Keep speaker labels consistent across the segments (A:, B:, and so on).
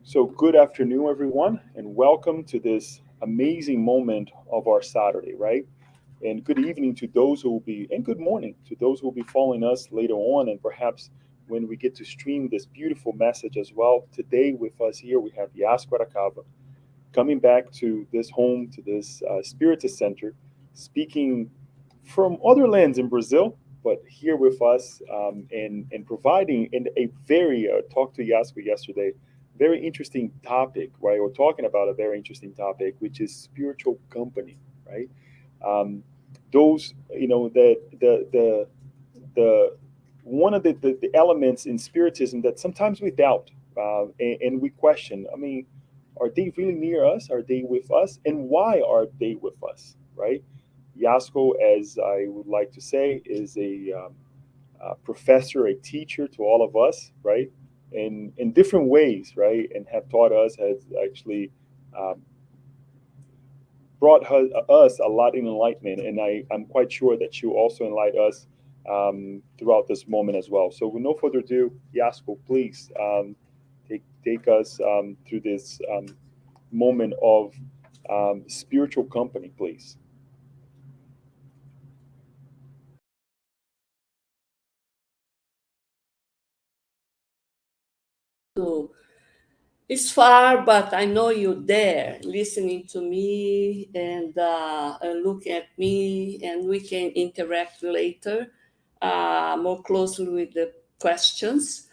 A: So, good afternoon, everyone, and welcome to this amazing moment of our Saturday, right? And good evening to those who will be, and good morning to those who will be following us later on, and perhaps when we get to stream this beautiful message as well. Today, with us here, we have Yasco Aracava coming back to this home, to this Spiritist Center, speaking from other lands in Brazil, but here with us and providing in a very, talked to Yasco yesterday, very interesting topic, right? We're talking about a very interesting topic, which is spiritual company, right? Um, those, the one of the elements in spiritism that sometimes we doubt and we question. I mean, are they really near us? Are they with us? And why are they with us? Right? Yasco, as I would like to say, is a professor, a teacher to all of us, right? In different ways, right? And have taught us, has actually um, brought us a lot in enlightenment. And I'm quite sure that she will also enlighten us throughout this moment as well. So, with no further ado, Yasco, please take us through this moment of spiritual company, please.
B: to it's far, but I know you're there listening to me and look at me, and we can interact later more closely with the questions.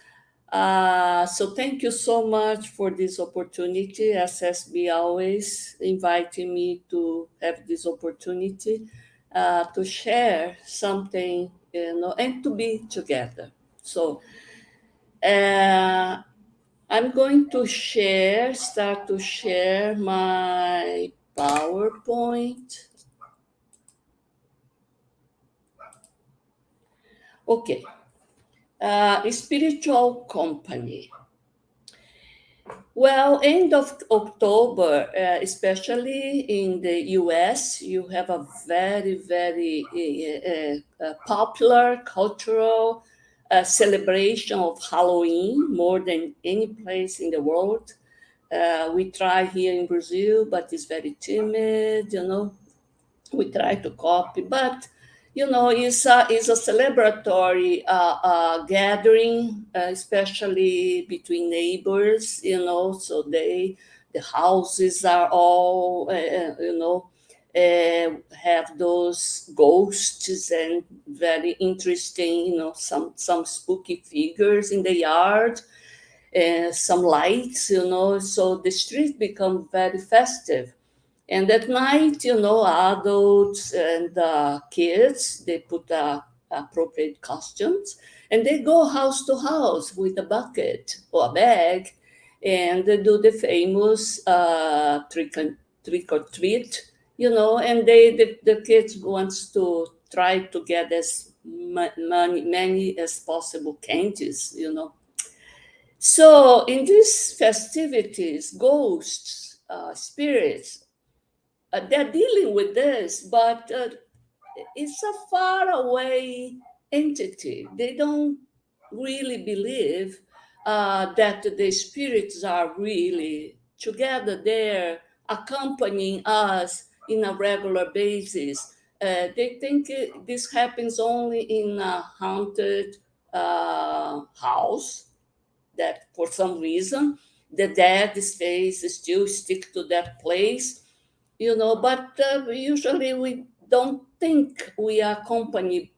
B: So thank you so much for this opportunity. SSB always inviting me to have this opportunity to share something, and to be together. So uh, I'm going to start to share my PowerPoint. Okay. Spiritual company. Well, end of October, especially in the US, you have a very, very popular cultural celebration of Halloween more than any place in the world. We try here in Brazil, but it's very timid. We try to copy, but it's a celebratory gathering, especially between neighbors. So the houses are all have those ghosts and very interesting, some spooky figures in the yard, some lights, so the street become very festive. And at night, adults and kids, they put appropriate costumes, and they go house to house with a bucket or a bag, and they do the famous trick or treat, and the kids wants to try to get as many as possible candies, So in these festivities, ghosts, spirits, they're dealing with this, but it's a far away entity. They don't really believe that the spirits are really together there, accompanying us in a regular basis. They think this happens only in a haunted house, that for some reason the dead stays still stick to that place, but usually we don't think we are accompanied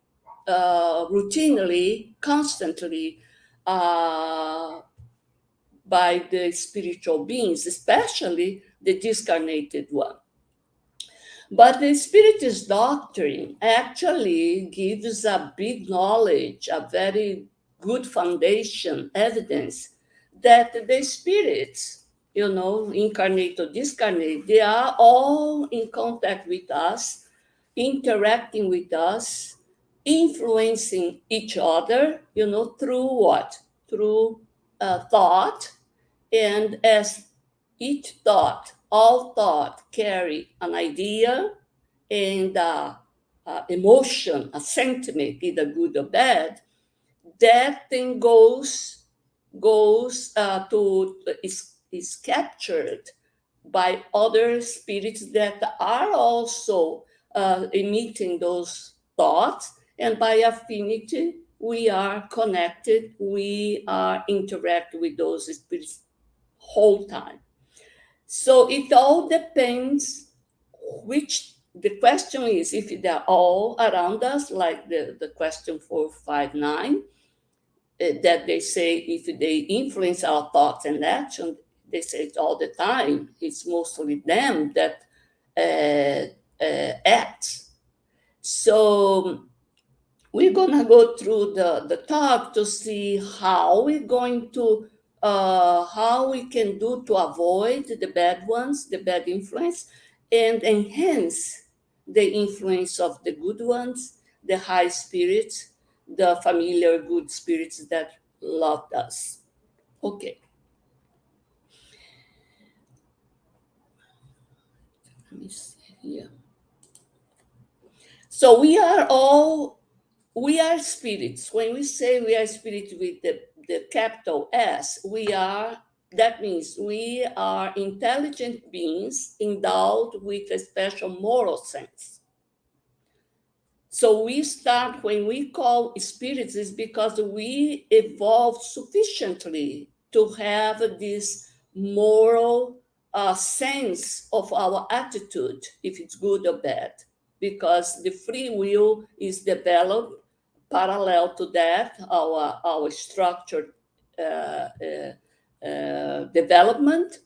B: routinely, constantly, uh, by the spiritual beings, especially the discarnated one. But the Spiritist doctrine actually gives a big knowledge, a very good foundation, evidence that the spirits, incarnate or discarnate, they are all in contact with us, interacting with us, influencing each other, through what? Through thought. And as each thought, all thought carry an idea and emotion, a sentiment, either good or bad, that thing goes to is captured by other spirits that are also emitting those thoughts, and by affinity, we are connected, we are interact with those spirits whole time. So it all depends which, the question is if they're all around us, like the question 459, that they say if they influence our thoughts and action, they say it all the time. It's mostly them that act. So we're gonna go through the talk to see how we're going to how we can do to avoid the bad ones, the bad influence, and enhance the influence of the good ones, the high spirits, the familiar good spirits that loved us. Okay. Let me see here. So we are spirits. When we say we are spirit with the capital S, that means we are intelligent beings endowed with a special moral sense. So we start, when we call spirits, is because we evolved sufficiently to have this moral sense of our attitude, if it's good or bad, because the free will is developed parallel to that, our structured development,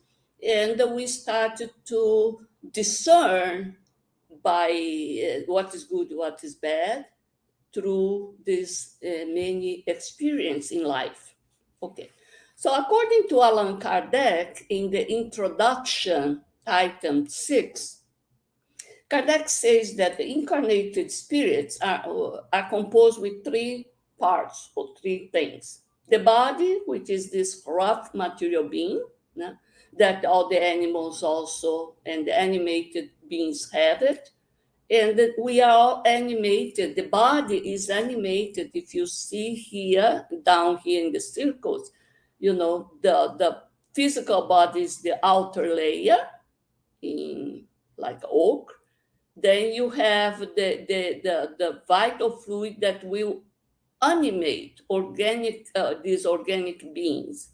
B: and we started to discern by what is good, what is bad, through this many experience in life. Okay. So according to Allan Kardec, in the introduction, item 6, Kardec says that the incarnated spirits are composed with three parts or three things. The body, which is this rough material being, that all the animals also and the animated beings have it. And that we are all animated. The body is animated. If you see here, down here in the circles, the physical body is the outer layer in like oak. Then you have the vital fluid that will animate these organic beings.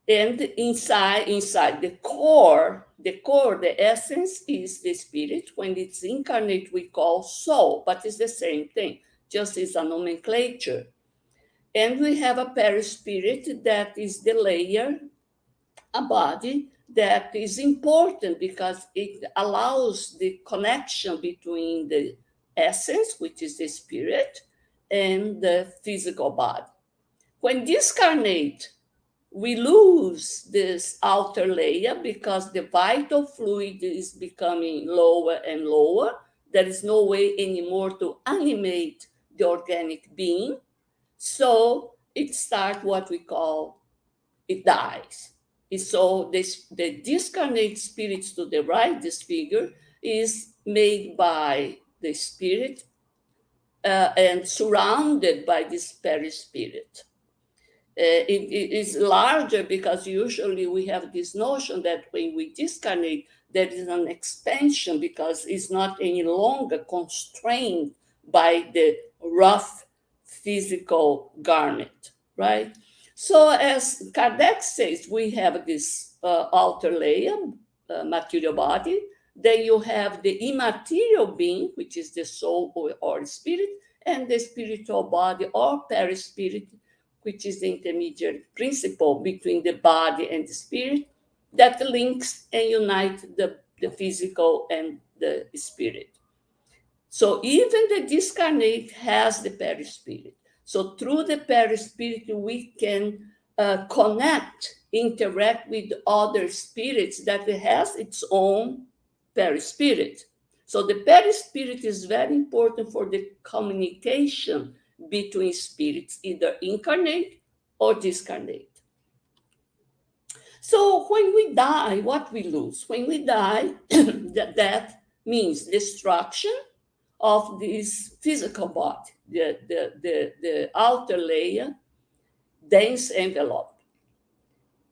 B: And inside the core, the essence is the spirit. When it's incarnate, we call soul, but it's the same thing, just is a nomenclature. And we have a perispirit that is the layer, a body that is important because it allows the connection between the essence, which is the spirit, and the physical body. When discarnate, we lose this outer layer because the vital fluid is becoming lower and lower. There is no way anymore to animate the organic being. So it starts what we call, it dies. So the discarnate spirits to the right, this figure, is made by the spirit and surrounded by this perispirit. It is larger because usually we have this notion that when we discarnate, there is an expansion because it's not any longer constrained by the rough physical garment, right? So as Kardec says, we have this outer layer, material body. Then you have the immaterial being, which is the soul or spirit, and the spiritual body or perispirit, which is the intermediate principle between the body and the spirit that links and unites the physical and the spirit. So even the discarnate has the perispirit. So through the perispirit, we can interact with other spirits that has its own perispirit. So the perispirit is very important for the communication between spirits, either incarnate or discarnate. So when we die, what we lose? When we die, that means destruction of this physical body, the outer layer, dense envelope.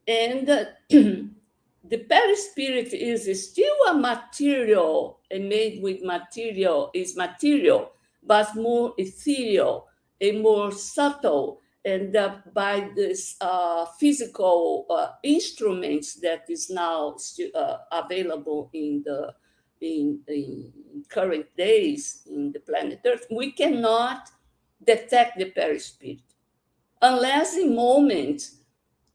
B: And the perispirit is still a material, and made with material, is material, but more ethereal and more subtle. And by this physical instruments that is now still available in current days in the planet Earth, we cannot detect the perispirit unless in moments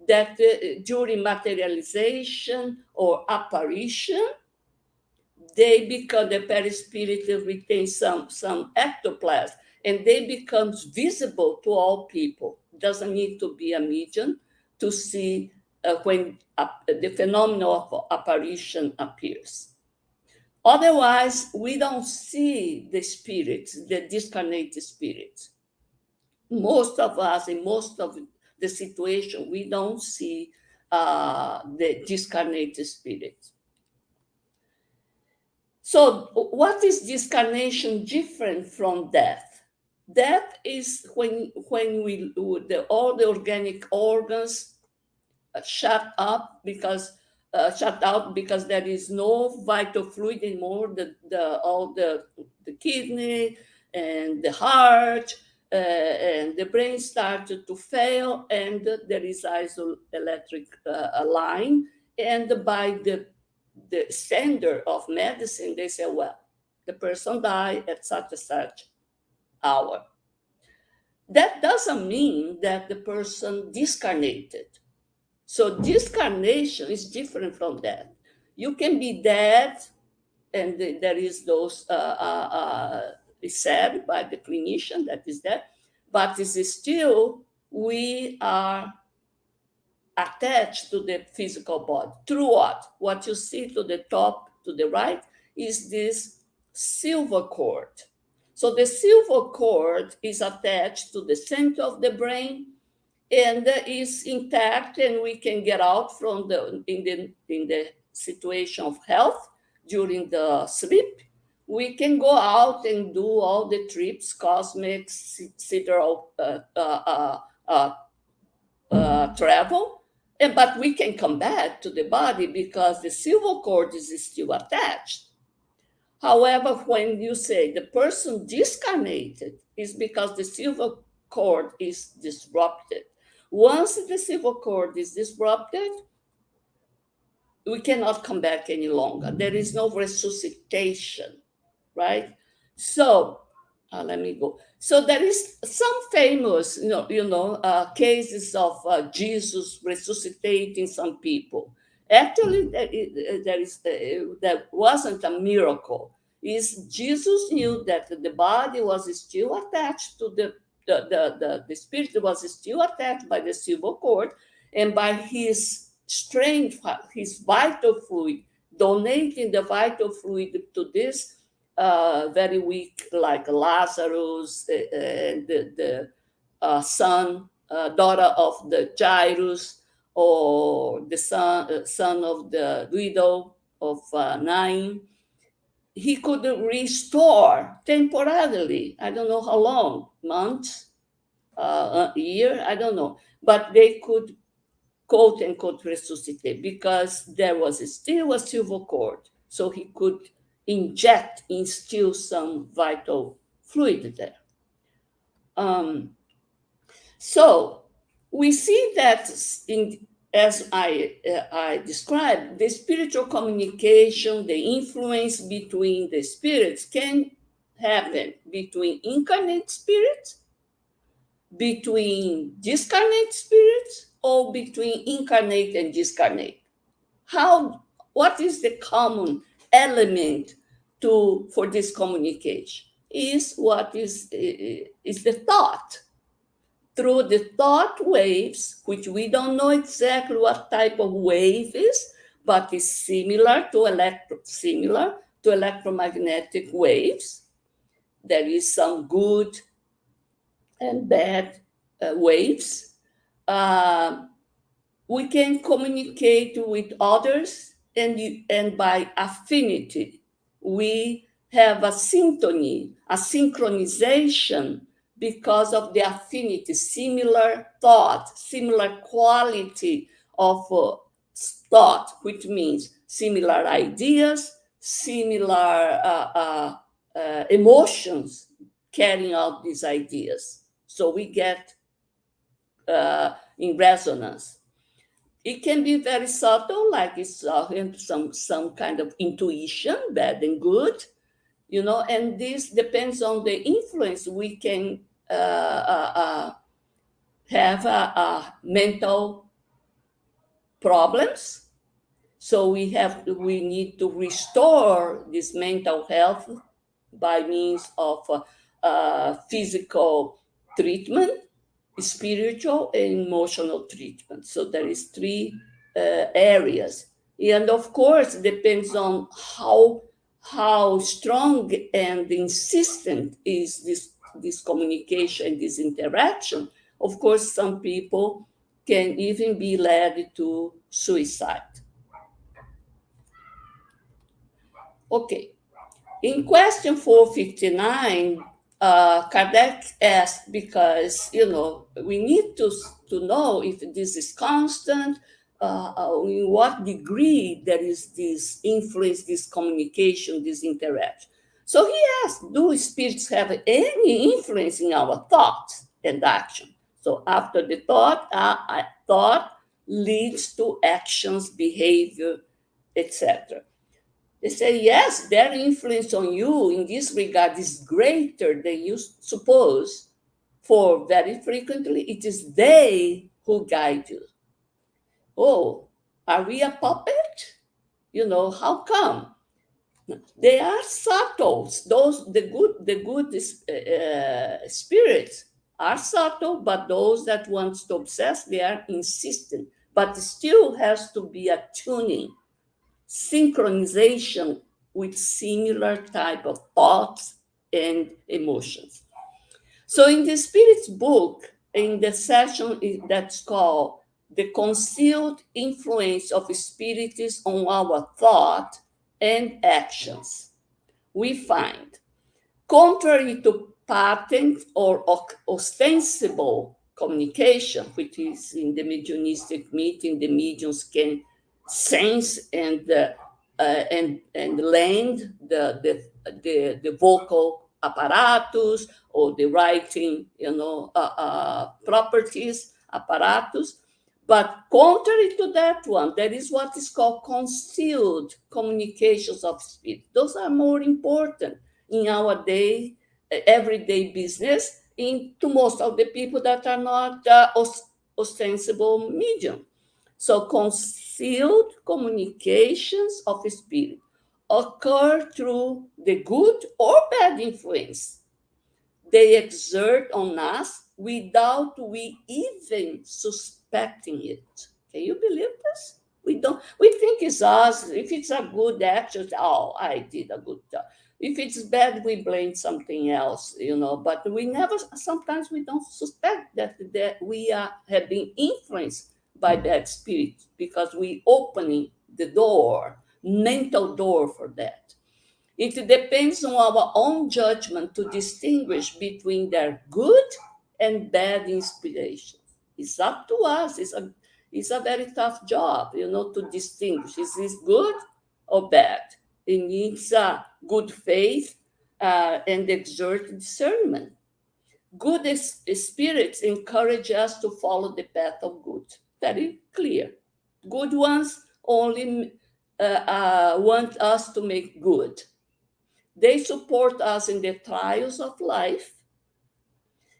B: that during materialization or apparition, they become, the perispirit retains some ectoplasm, and they becomes visible to all people. Doesn't need to be a medium to see when the phenomenon of apparition appears. Otherwise, we don't see the spirits, the discarnated spirits. Most of us, in most of the situation, we don't see the discarnated spirit. So, what is discarnation different from death? Death is when all the organic organs shut out because there is no vital fluid anymore. The kidney and the heart and the brain started to fail, and there is isoelectric line. And by the standard of medicine, they say, well, the person died at such and such hour. That doesn't mean that the person discarnated. So discarnation is different from that. You can be dead, and there is those is said by the clinician that is dead, but it is still, we are attached to the physical body. Through what? What you see to the top, to the right, is this silver cord. So the silver cord is attached to the center of the brain and is intact, and we can get out from in the situation of health during the sleep. We can go out and do all the trips, cosmic, sidereal travel, but we can come back to the body because the silver cord is still attached. However, when you say the person discarnated, is because the silver cord is disrupted. Once the silver cord is disrupted, we cannot come back any longer. There is no resuscitation, right? So let me go. So there is some famous, cases of Jesus resuscitating some people. Actually, that wasn't a miracle. Is Jesus knew that the body was still attached to the spirit was still attached by the silver cord, and by his strength, his vital fluid, donating the vital fluid to this very weak, like Lazarus, and the daughter of the Jairus, or the son of the widow of Nain. He could restore temporarily. I don't know how long, months, a year, I don't know. But they could, quote unquote, resuscitate because there was still a silver cord. So he could instill some vital fluid there. So we see that as I described, the spiritual communication, the influence between the spirits can happen between incarnate spirits, between discarnate spirits, or between incarnate and discarnate. What is the common element for this communication? Is the thought. Through the thought waves, which we don't know exactly what type of wave is, but is similar to electromagnetic waves. There is some good and bad waves. We can communicate with others, and by affinity, we have a syntony, a synchronization, because of the affinity, similar thought, similar quality of thought, which means similar ideas, similar emotions carrying out these ideas. So we get in resonance. It can be very subtle, like it's some kind of intuition, bad and good, and this depends on the influence we can have mental problems. So we need to restore this mental health by means of physical treatment, spiritual and emotional treatment. So there is three areas, and of course depends on how strong and insistent is this communication, this interaction. Of course, some people can even be led to suicide. Okay. In question 459, Kardec asked, because, we need to know if this is constant, in what degree there is this influence, this communication, this interaction. So he asked, do spirits have any influence in our thoughts and action? So after the thought leads to actions, behavior, etc. They say, yes, their influence on you in this regard is greater than you suppose, for very frequently it is they who guide you. Oh, are we a puppet? How come? They are subtle. The good spirits are subtle, but those that want to obsess, they are insistent. But still has to be a tuning, synchronization with similar type of thoughts and emotions. So in the Spirit's book, in the session that's called The Concealed Influence of Spiritism on Our Thought and Actions, we find, contrary to patent or ostensible communication, which is in the mediumistic meeting, the mediums can sense and lend the vocal apparatus or the writing, properties apparatus. But contrary to that one, there is what is called concealed communications of spirit. Those are more important in our everyday business, to most of the people that are not ostensible medium. So concealed communications of spirit occur through the good or bad influence they exert on us without we even suspecting it. Can you believe this? We think it's us. If it's a good action, I did a good job. If it's bad, we blame something else, but sometimes we don't suspect that we have been influenced by bad spirits, because we opening the mental door for that. It depends on our own judgment to distinguish between their good and bad inspiration. It's up to us. It's a very tough job, to distinguish. Is this good or bad? It needs good faith and exert discernment. Good spirits encourage us to follow the path of good. Very clear. Good ones only want us to make good. They support us in the trials of life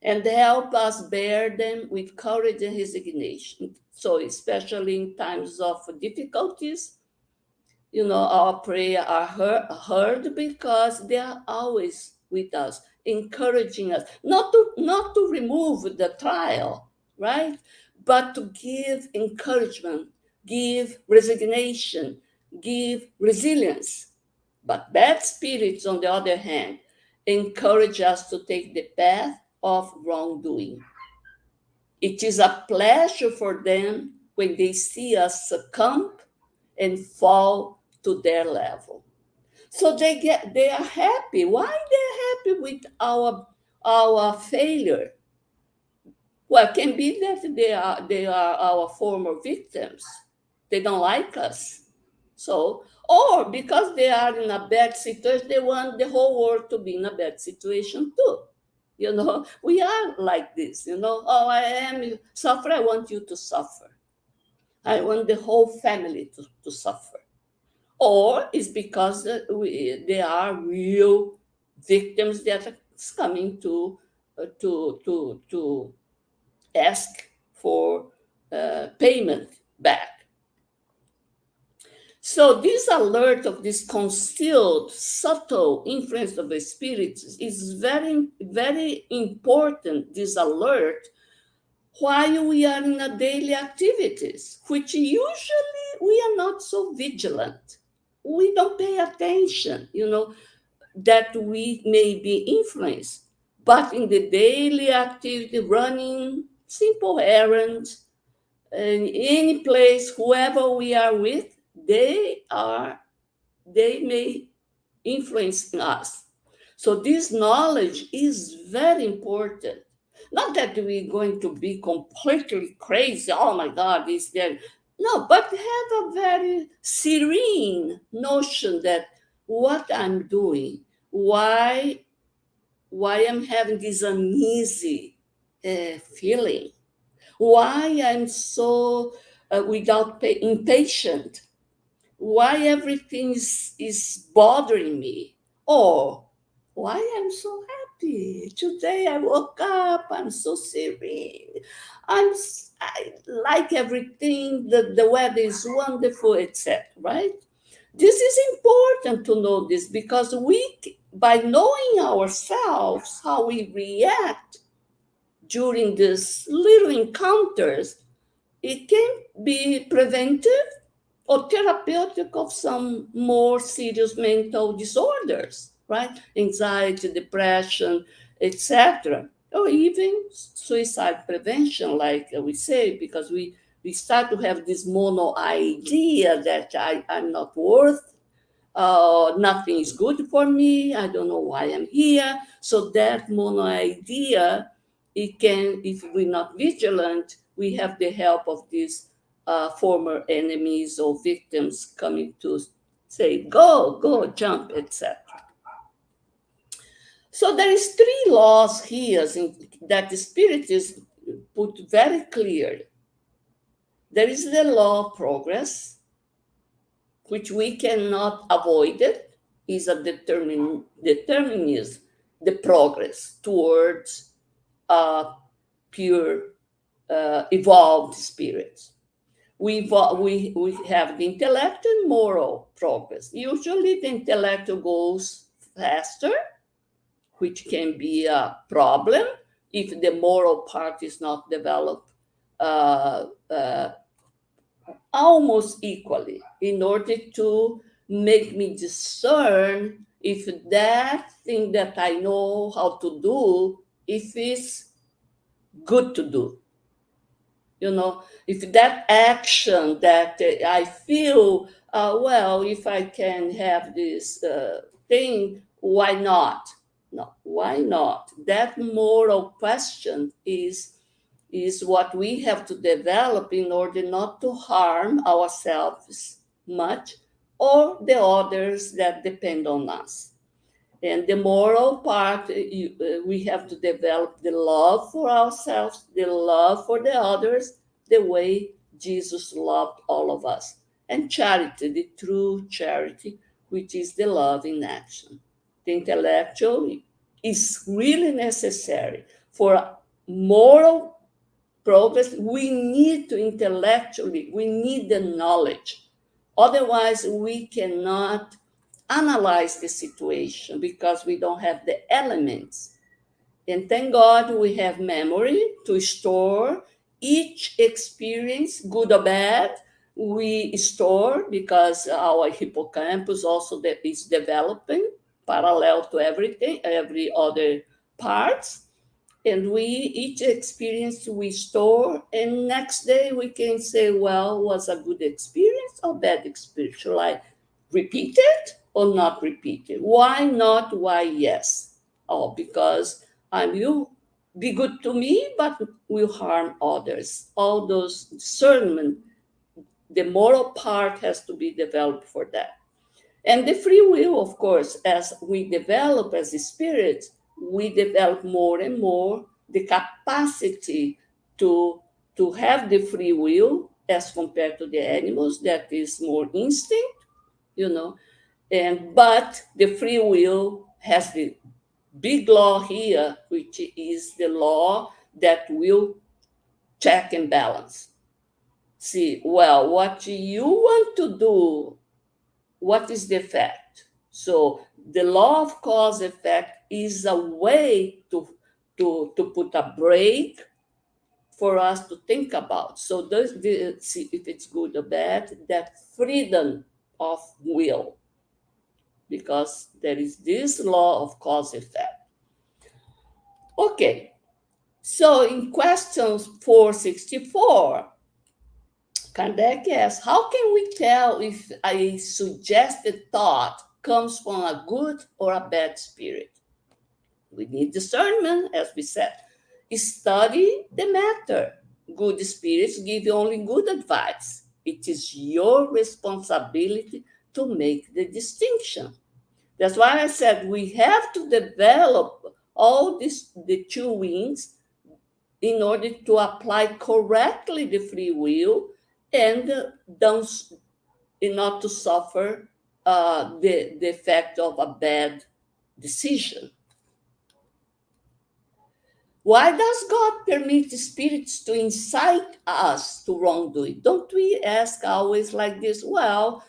B: and help us bear them with courage and resignation. So especially in times of difficulties, our prayers are heard because they are always with us, encouraging us, not to remove the trial, right? But to give encouragement, give resignation, give resilience. But bad spirits, on the other hand, encourage us to take the path of wrongdoing. It is a pleasure for them when they see us succumb and fall to their level. So they are happy. Why they're happy with our failure? Well, it can be that they are our former victims. They don't like us. So, or because they are in a bad situation, they want the whole world to be in a bad situation too. We are like this, Oh, I am suffer, I want you to suffer. I want the whole family to suffer. Or it's because they are real victims that are coming to ask for payment back. So this alert of this concealed, subtle influence of the spirits is very, very important, this alert, while we are in our daily activities, which usually we are not so vigilant. We don't pay attention, that we may be influenced. But in the daily activity, running simple errands, in any place, whoever we are with, they may influence us. So this knowledge is very important. Not that we're going to be completely crazy. Oh my God, is there? No, but have a very serene notion that what I'm doing, why I'm having this uneasy feeling, why I'm so impatient, why everything is bothering me, or why I'm so happy. Today I woke up, I'm so serene. I like everything, the weather is wonderful, etc. Right? This is important to know this because by knowing ourselves, how we react during these little encounters, it can be preventive or therapeutic of some more serious mental disorders, right? Anxiety, depression, etc. Or even suicide prevention, like we say, because we start to have this mono idea that I'm not worth, nothing is good for me, I don't know why I'm here. So that mono idea, it can, if we're not vigilant, we have the help of these former enemies or victims coming to say, go, jump, etc. So there is three laws here that the Spiritists put very clear. There is the law of progress, which we cannot avoid it, is a determinism, the progress towards pure, evolved spirits. We have the intellect and moral progress. Usually the intellect goes faster, which can be a problem if the moral part is not developed uh, uh, almost equally, in order to make me discern if that thing that I know how to do, if it's good to do. If that action that I feel, well, if I can have this thing, why not? No, why not? That moral question is what we have to develop in order not to harm ourselves much or the others that depend on us. And the moral part, we have to develop the love for ourselves, the love for the others, the way Jesus loved all of us. And charity, the true charity, which is the love in action. The intellectual is really necessary for moral progress. We need to intellectually, we need the knowledge. Otherwise, we cannot analyze the situation because we don't have the elements. And thank God we have memory to store each experience, good or bad. We store because our hippocampus also is developing parallel to everything, every other parts. And each experience we store, and next day we can say, well, was a good experience or bad experience? Shall I repeat it or not repeat it? Why not? Why yes? Oh, because I'm you. be good to me, but will harm others. All those discernment, the moral part has to be developed for that. And the free will, of course, as we develop as a spirit, we develop more and more the capacity to, to have the free will as compared to the animals, that is more instinct, you know. And but the free will has the big law here, which is the law that will check and balance. See, well, what you want to do, what is the effect? So the law of cause effect is a way to put a break for us to think about. So see if it's good or bad, that freedom of will, because there is this law of cause effect. Okay, so in question 464, Kardec asks, how can we tell if a suggested thought comes from a good or a bad spirit? We need discernment, as we said. Study the matter. Good spirits give you only good advice. It is your responsibility to make the distinction. That's why I said we have to develop all the two wings in order to apply correctly the free will and don't, not to suffer the effect of a bad decision. Why does God permit spirits to incite us to wrongdoing? Don't we ask always like this? Well,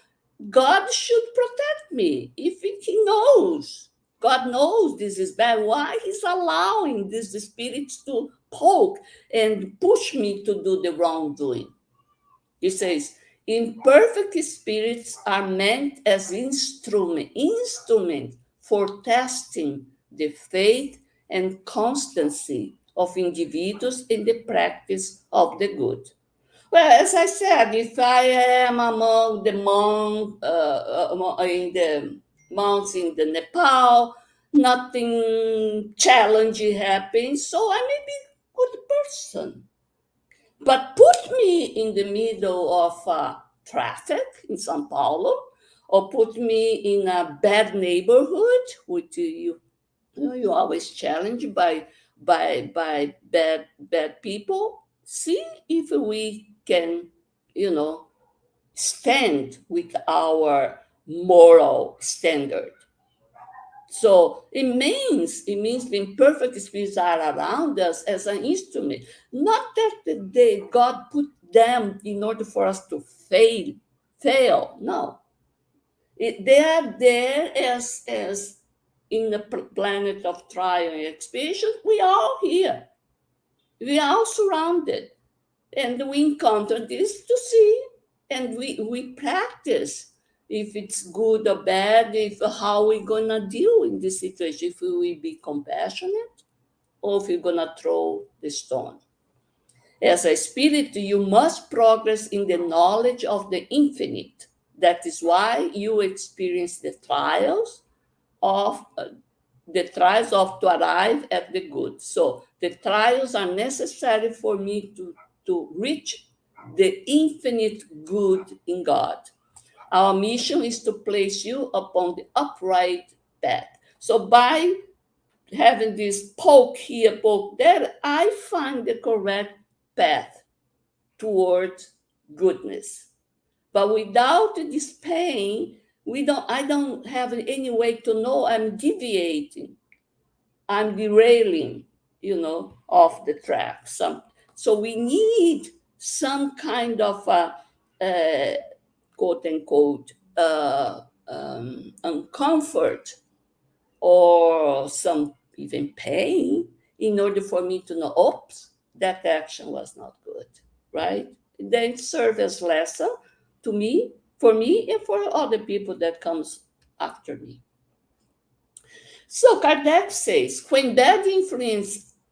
B: God should protect me. If He knows, God knows this is bad, why He's allowing these spirits to poke and push me to do the wrongdoing? He says, imperfect spirits are meant as instrument for testing the faith and constancy of individuals in the practice of the good. Well, as I said, if I am among the in the monks in the Nepal, nothing challenging happens, so I may be a good person. But put me in the middle of traffic in Sao Paulo, or put me in a bad neighborhood, which you always challenged by bad people. See if we can, stand with our moral standard. So it means the imperfect spirits are around us as an instrument. Not that God put them in order for us to fail. No, they are there as in the planet of trial and expiation. We are all here. We are all surrounded, and we encounter this to see, and we practice if it's good or bad, if how we're gonna deal in this situation, if we will be compassionate or if we're gonna throw the stone. As a spirit, you must progress in the knowledge of the infinite. That is why you experience the trials to arrive at the good. So the trials are necessary for me to reach the infinite good in God. Our mission is to place you upon the upright path. So by having this poke here, poke there, I find the correct path towards goodness. But without this pain, I don't have any way to know I'm deviating. I'm derailing, off the track. So we need some kind of quote unquote uncomfort or some even pain in order for me to know, oops, that action was not good, right? Then serve as lesson to me, for me, and for other people that comes after me. So Kardec says, when bad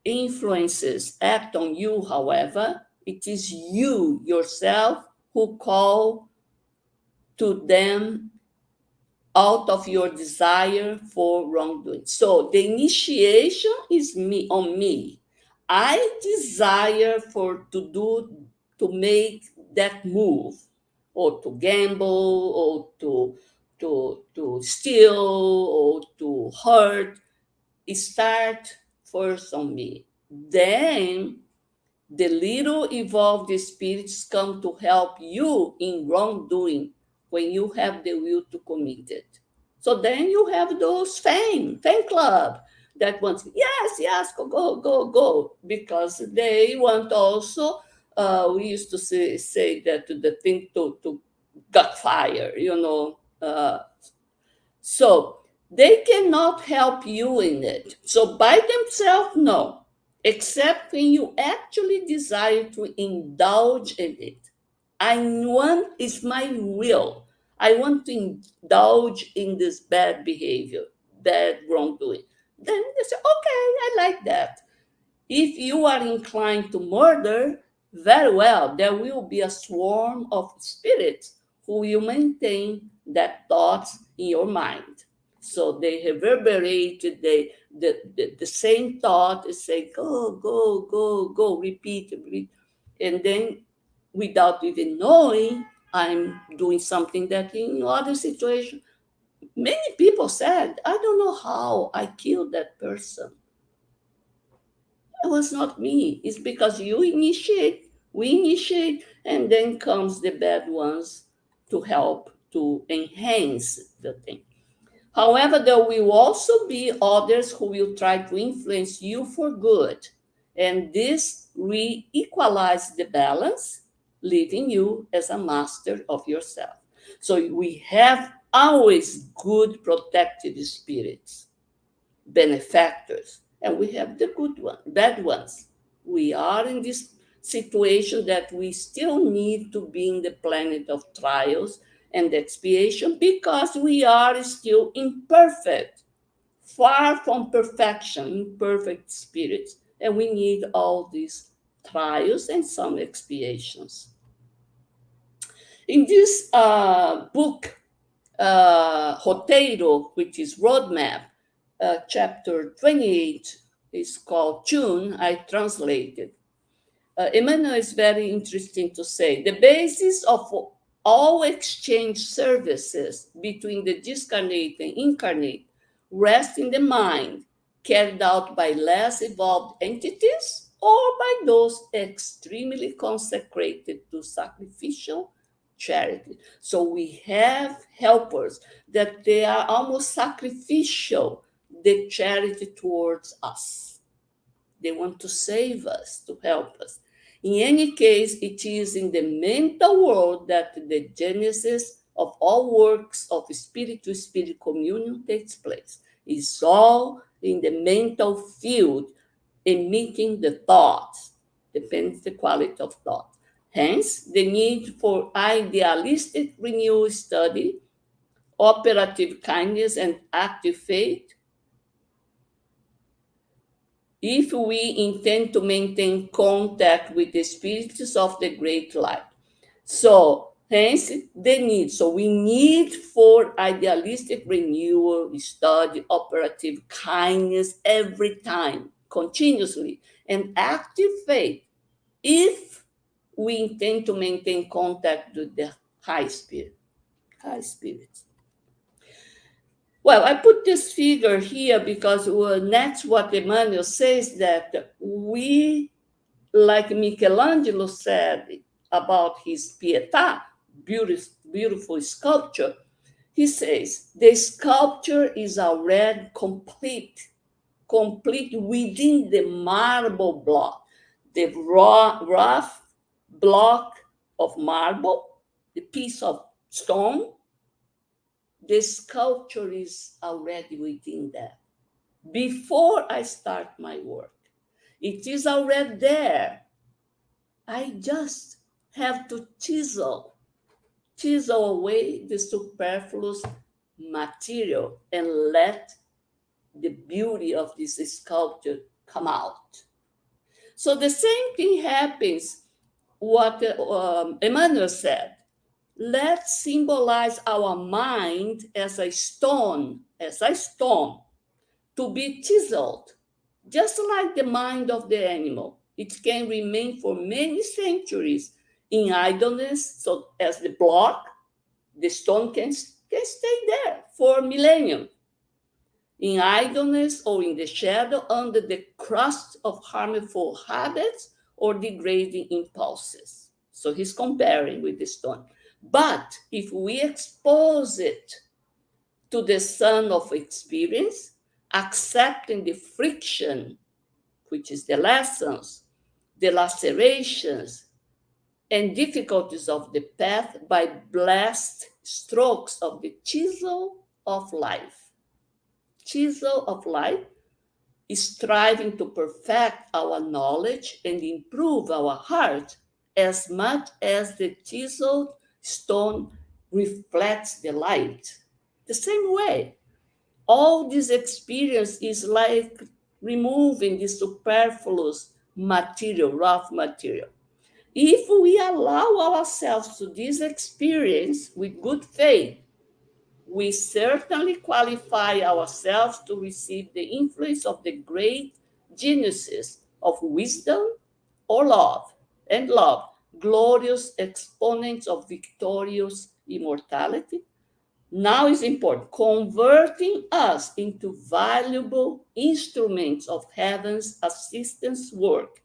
B: influences act on you, however, it is you yourself who call to them out of your desire for wrongdoing. So the initiation is on me. I desire for to make that move, or to gamble, or to steal, or to hurt. It start first on me. Then the little evolved spirits come to help you in wrongdoing when you have the will to commit it. So then you have those fan club that wants, yes, yes, go, go, go, go, because they want also, we used to say that the thing to gut fire, so they cannot help you in it. So by themselves, no, except when you actually desire to indulge in it. I want is my will. I want to indulge in this bad behavior, bad wrongdoing. Then they say, okay, I like that. If you are inclined to murder, very well, there will be a swarm of spirits who will maintain that thought in your mind. So they reverberate the same thought and say, go, go, go, go, repeat, repeat. And then without even knowing, I'm doing something that in other situations, many people said, I don't know how I killed that person. It was not me. It's because you initiate, we initiate, and then comes the bad ones to help to enhance the thing. However, there will also be others who will try to influence you for good. And this re-equalize the balance, leaving you as a master of yourself. So we have always good protected spirits, benefactors, and we have the good ones, bad ones. We are in this situation that we still need to be in the planet of trials and expiation because we are still imperfect, far from perfection, imperfect spirits, and we need all these trials and some expiations. In this book, Roteiro, which is roadmap, chapter 28 is called June. I translated. Emmanuel is very interesting to say. The basis of all exchange services between the discarnate and incarnate rest in the mind, carried out by less evolved entities or by those extremely consecrated to sacrificial charity. So we have helpers that they are almost sacrificial, the charity towards us. They want to save us, to help us. In any case, it is in the mental world that the genesis of all works of spirit to spirit communion takes place. It's all in the mental field, emitting the thoughts, depends the quality of thought. Hence, the need for idealistic renewal study, operative kindness, and active faith if we intend to maintain contact with the spirits of the great light. So, hence the need. So, we need for idealistic renewal, study, operative kindness every time, continuously, and active faith if we intend to maintain contact with the high spirit, high spirits. Well, I put this figure here because that's what Emmanuel says, that we, like Michelangelo said about his Pietà, beautiful sculpture, he says, the sculpture is already complete within the marble block, the rough block of marble, the piece of stone. The sculpture is already within that. Before I start my work, it is already there. I just have to chisel away the superfluous material and let the beauty of this sculpture come out. So the same thing happens, what Emmanuel said. Let's symbolize our mind as a stone, to be chiseled. Just like the mind of the animal, it can remain for many centuries in idleness. So, as the block, the stone can stay there for millennium in idleness or in the shadow under the crust of harmful habits or degrading impulses. So he's comparing with the stone. But if we expose it to the sun of experience, accepting the friction, which is the lessons, the lacerations, and difficulties of the path by blessed strokes of the chisel of life. Chisel of life is striving to perfect our knowledge and improve our heart as much as the chiseled stone reflects the light. The same way, all this experience is like removing the superfluous material, rough material. If we allow ourselves to this experience with good faith, we certainly qualify ourselves to receive the influence of the great geniuses of wisdom or love, and love, glorious exponents of victorious immortality. Now is important, converting us into valuable instruments of heaven's assistance work.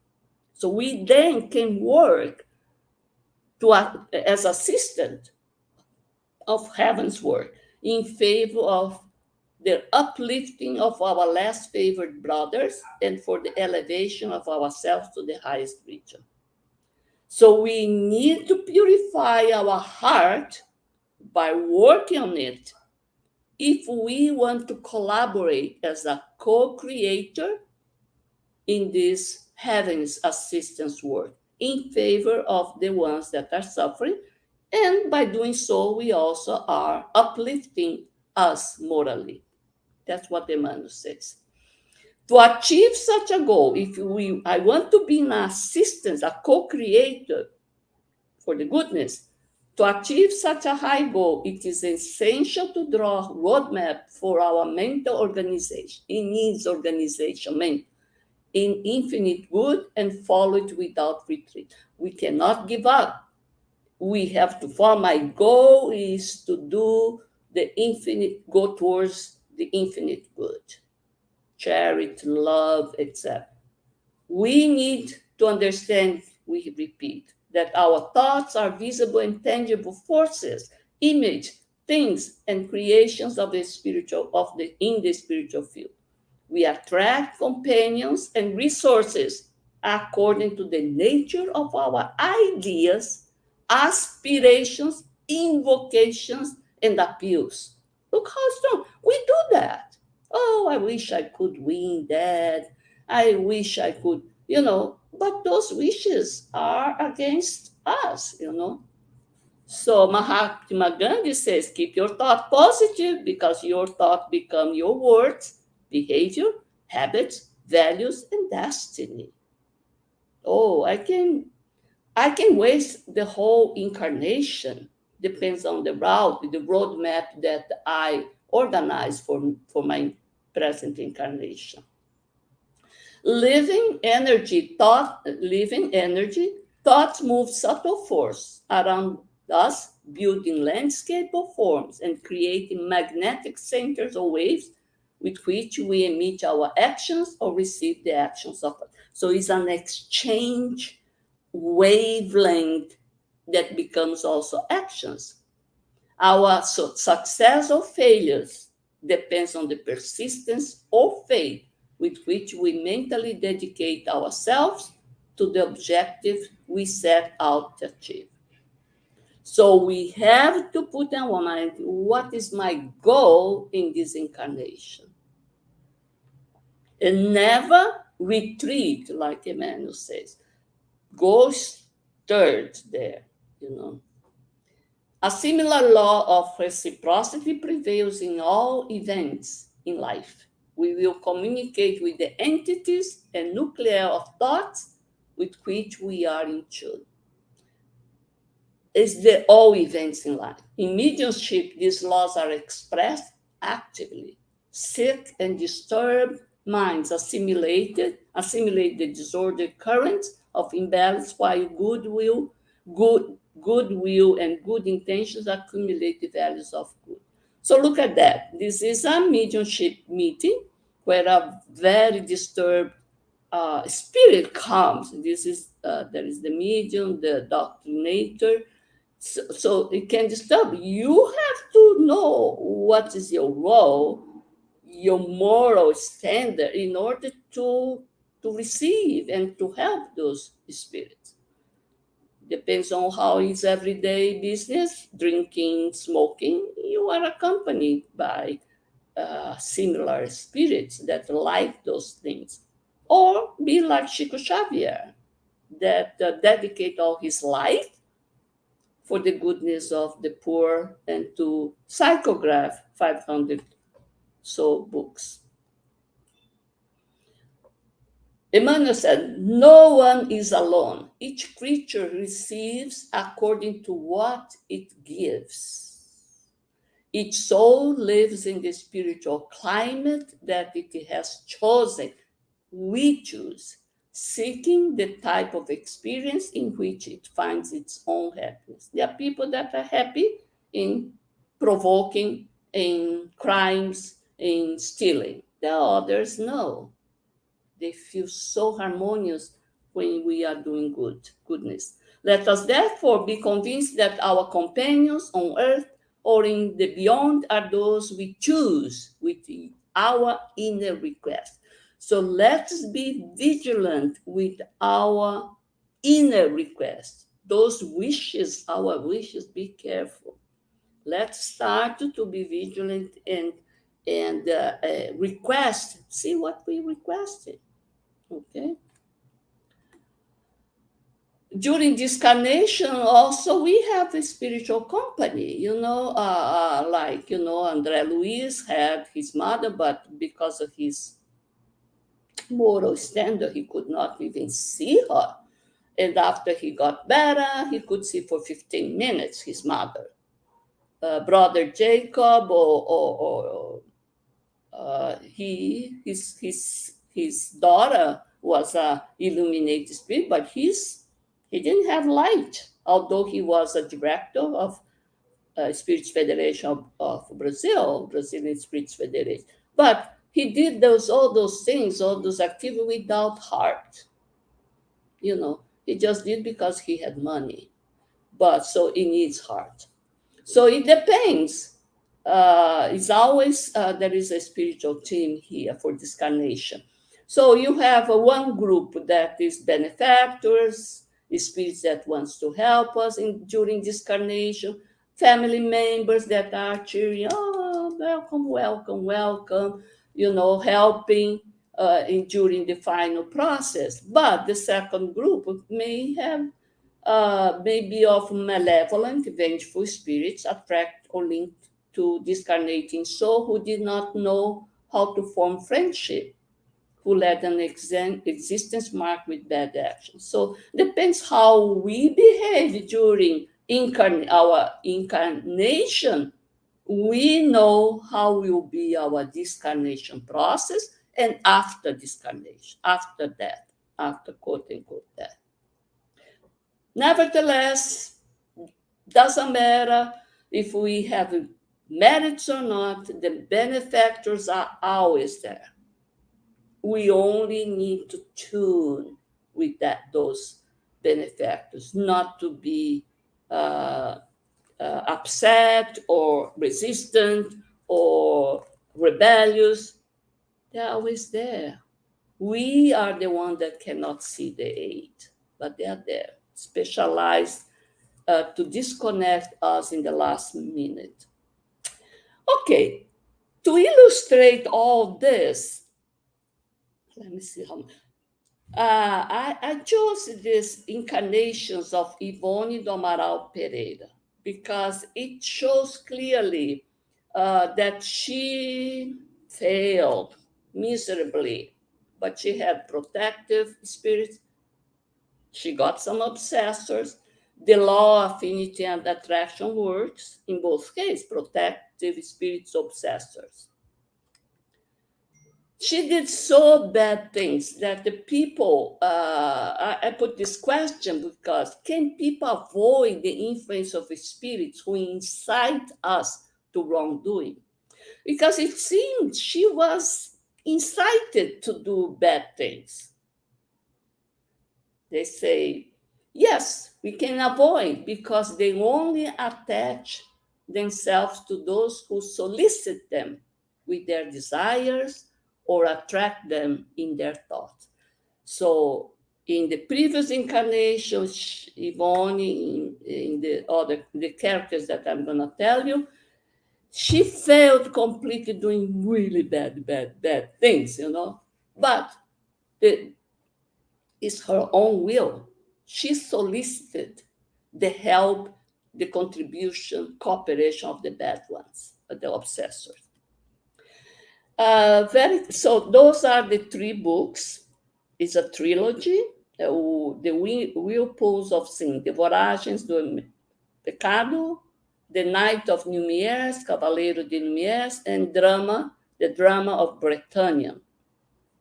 B: So we then can work as assistant of heaven's work in favor of the uplifting of our less favored brothers and for the elevation of ourselves to the highest region. So we need to purify our heart by working on it if we want to collaborate as a co-creator in this heaven's assistance work in favor of the ones that are suffering. And by doing so, we also are uplifting us morally. That's what the manual says. To achieve such a goal, I want to be an assistant, a co-creator for the goodness. To achieve such a high goal, it is essential to draw a roadmap for our mental organization, in needs organization, in infinite good, and follow it without retreat. We cannot give up. We have to follow. My goal is to do the infinite, go towards the infinite good, charity, love, etc. We need to understand, we repeat, that our thoughts are visible and tangible forces, image, things, and creations of the spiritual, in the spiritual field. We attract companions and resources according to the nature of our ideas, aspirations, invocations, and appeals. Look how strong. We do that. Oh, I wish I could win that. I wish I could, but those wishes are against us. So Mahatma Gandhi says, keep your thought positive because your thought become your words, behavior, habits, values, and destiny. Oh, I can waste the whole incarnation. Depends on the route, the roadmap that I organize for my present incarnation. Living energy, thoughts move subtle force around us, building landscape of forms and creating magnetic centers or waves with which we emit our actions or receive the actions of others. So it's an exchange wavelength that becomes also actions. Our success or failures depends on the persistence or faith with which we mentally dedicate ourselves to the objective we set out to achieve. So we have to put in our mind, what is my goal in this incarnation? And never retreat, like Emmanuel says. Go stirred there. A similar law of reciprocity prevails in all events in life. We will communicate with the entities and nuclei of thoughts with which we are in tune. It's the all events in life. In mediumship, these laws are expressed actively. Sick and disturbed minds assimilate the disordered currents of imbalance, while goodwill and good intentions accumulate the values of good. So look at that. This is a mediumship meeting where a very disturbed spirit comes. This is there is the medium, the doctrinator. So it can disturb. You have to know what is your role, your moral standard, in order to receive and to help those spirits. Depends on how is everyday business, drinking, smoking. You are accompanied by similar spirits that like those things. Or be like Chico Xavier, that dedicate all his life for the goodness of the poor and to psychograph 500 soul books. Emmanuel said, no one is alone. Each creature receives according to what it gives. Each soul lives in the spiritual climate that it has chosen. We choose, seeking the type of experience in which it finds its own happiness. There are people that are happy in provoking, in crimes, in stealing. There are others, no. They feel so harmonious when we are doing goodness. Let us therefore be convinced that our companions on earth or in the beyond are those we choose with our inner request. So let's be vigilant with our inner request. Those wishes, our wishes, be careful. Let's start to be vigilant and request. See what we requested. Okay. During discarnation, also we have a spiritual company. Like André Luiz had his mother, but because of his moral standard, he could not even see her. And after he got better, he could see for 15 minutes his mother. Brother Jacob, his daughter was a illuminated spirit, but he didn't have light, although he was a director of Spirits Federation of Brazil, Brazilian Spirits Federation. But he did all those things, all those activities without heart. He just did because he had money. But so he needs heart. So it depends. It's always there is a spiritual team here for discarnation. So you have one group that is benefactors, spirits that wants to help us during discarnation, family members that are cheering, oh, welcome, welcome, welcome, helping during the final process. But the second group may be of malevolent, vengeful spirits attract or linked to discarnating soul who did not know how to form friendship, who led an existence marked with bad actions. So depends how we behave during our incarnation. We know how will be our discarnation process and after discarnation, after death, after quote unquote death. Nevertheless, doesn't matter if we have merits or not, the benefactors are always there. We only need to tune with those benefactors, not to be upset or resistant or rebellious. They're always there. We are the one that cannot see the aid, but they are there, specialized to disconnect us in the last minute. Okay, to illustrate all this, let me see how. I chose these incarnations of Ivone do Amaral Pereira because it shows clearly that she failed miserably, but she had protective spirits. She got some obsessors. The law of affinity and attraction works in both cases, protective spirits, obsessors. She did so bad things that the people, I put this question because can people avoid the influence of spirits who incite us to wrongdoing? Because it seemed she was incited to do bad things. They say, yes, we can avoid because they only attach themselves to those who solicit them with their desires or attract them in their thoughts. So in the previous incarnation, Yvonne, in the characters that I'm going to tell you, she failed completely doing really bad things, But the, it's her own will. She solicited the help, the contribution, cooperation of the bad ones, the obsessors. So those are the three books. It's a trilogy. The Whirlpools of Sin, The Voragens do Pecado, The Night of Lumières, Cavaleiro de Lumières, and The Drama of Britannia.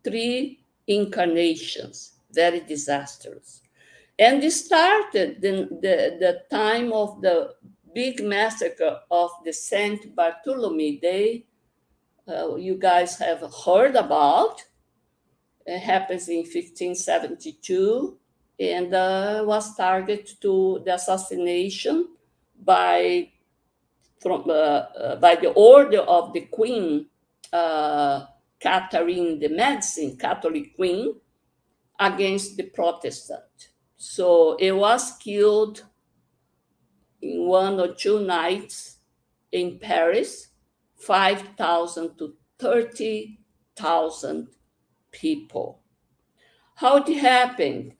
B: 3 incarnations, very disastrous. And it started the time of the big massacre of the Saint Bartholomew Day. You guys have heard about. It happens in 1572 and was targeted to the assassination by the order of the Queen Catherine de' Medici, Catholic Queen, against the Protestant. So it was killed in 1 or 2 nights in Paris, 5,000 to 30,000 people. How it happened?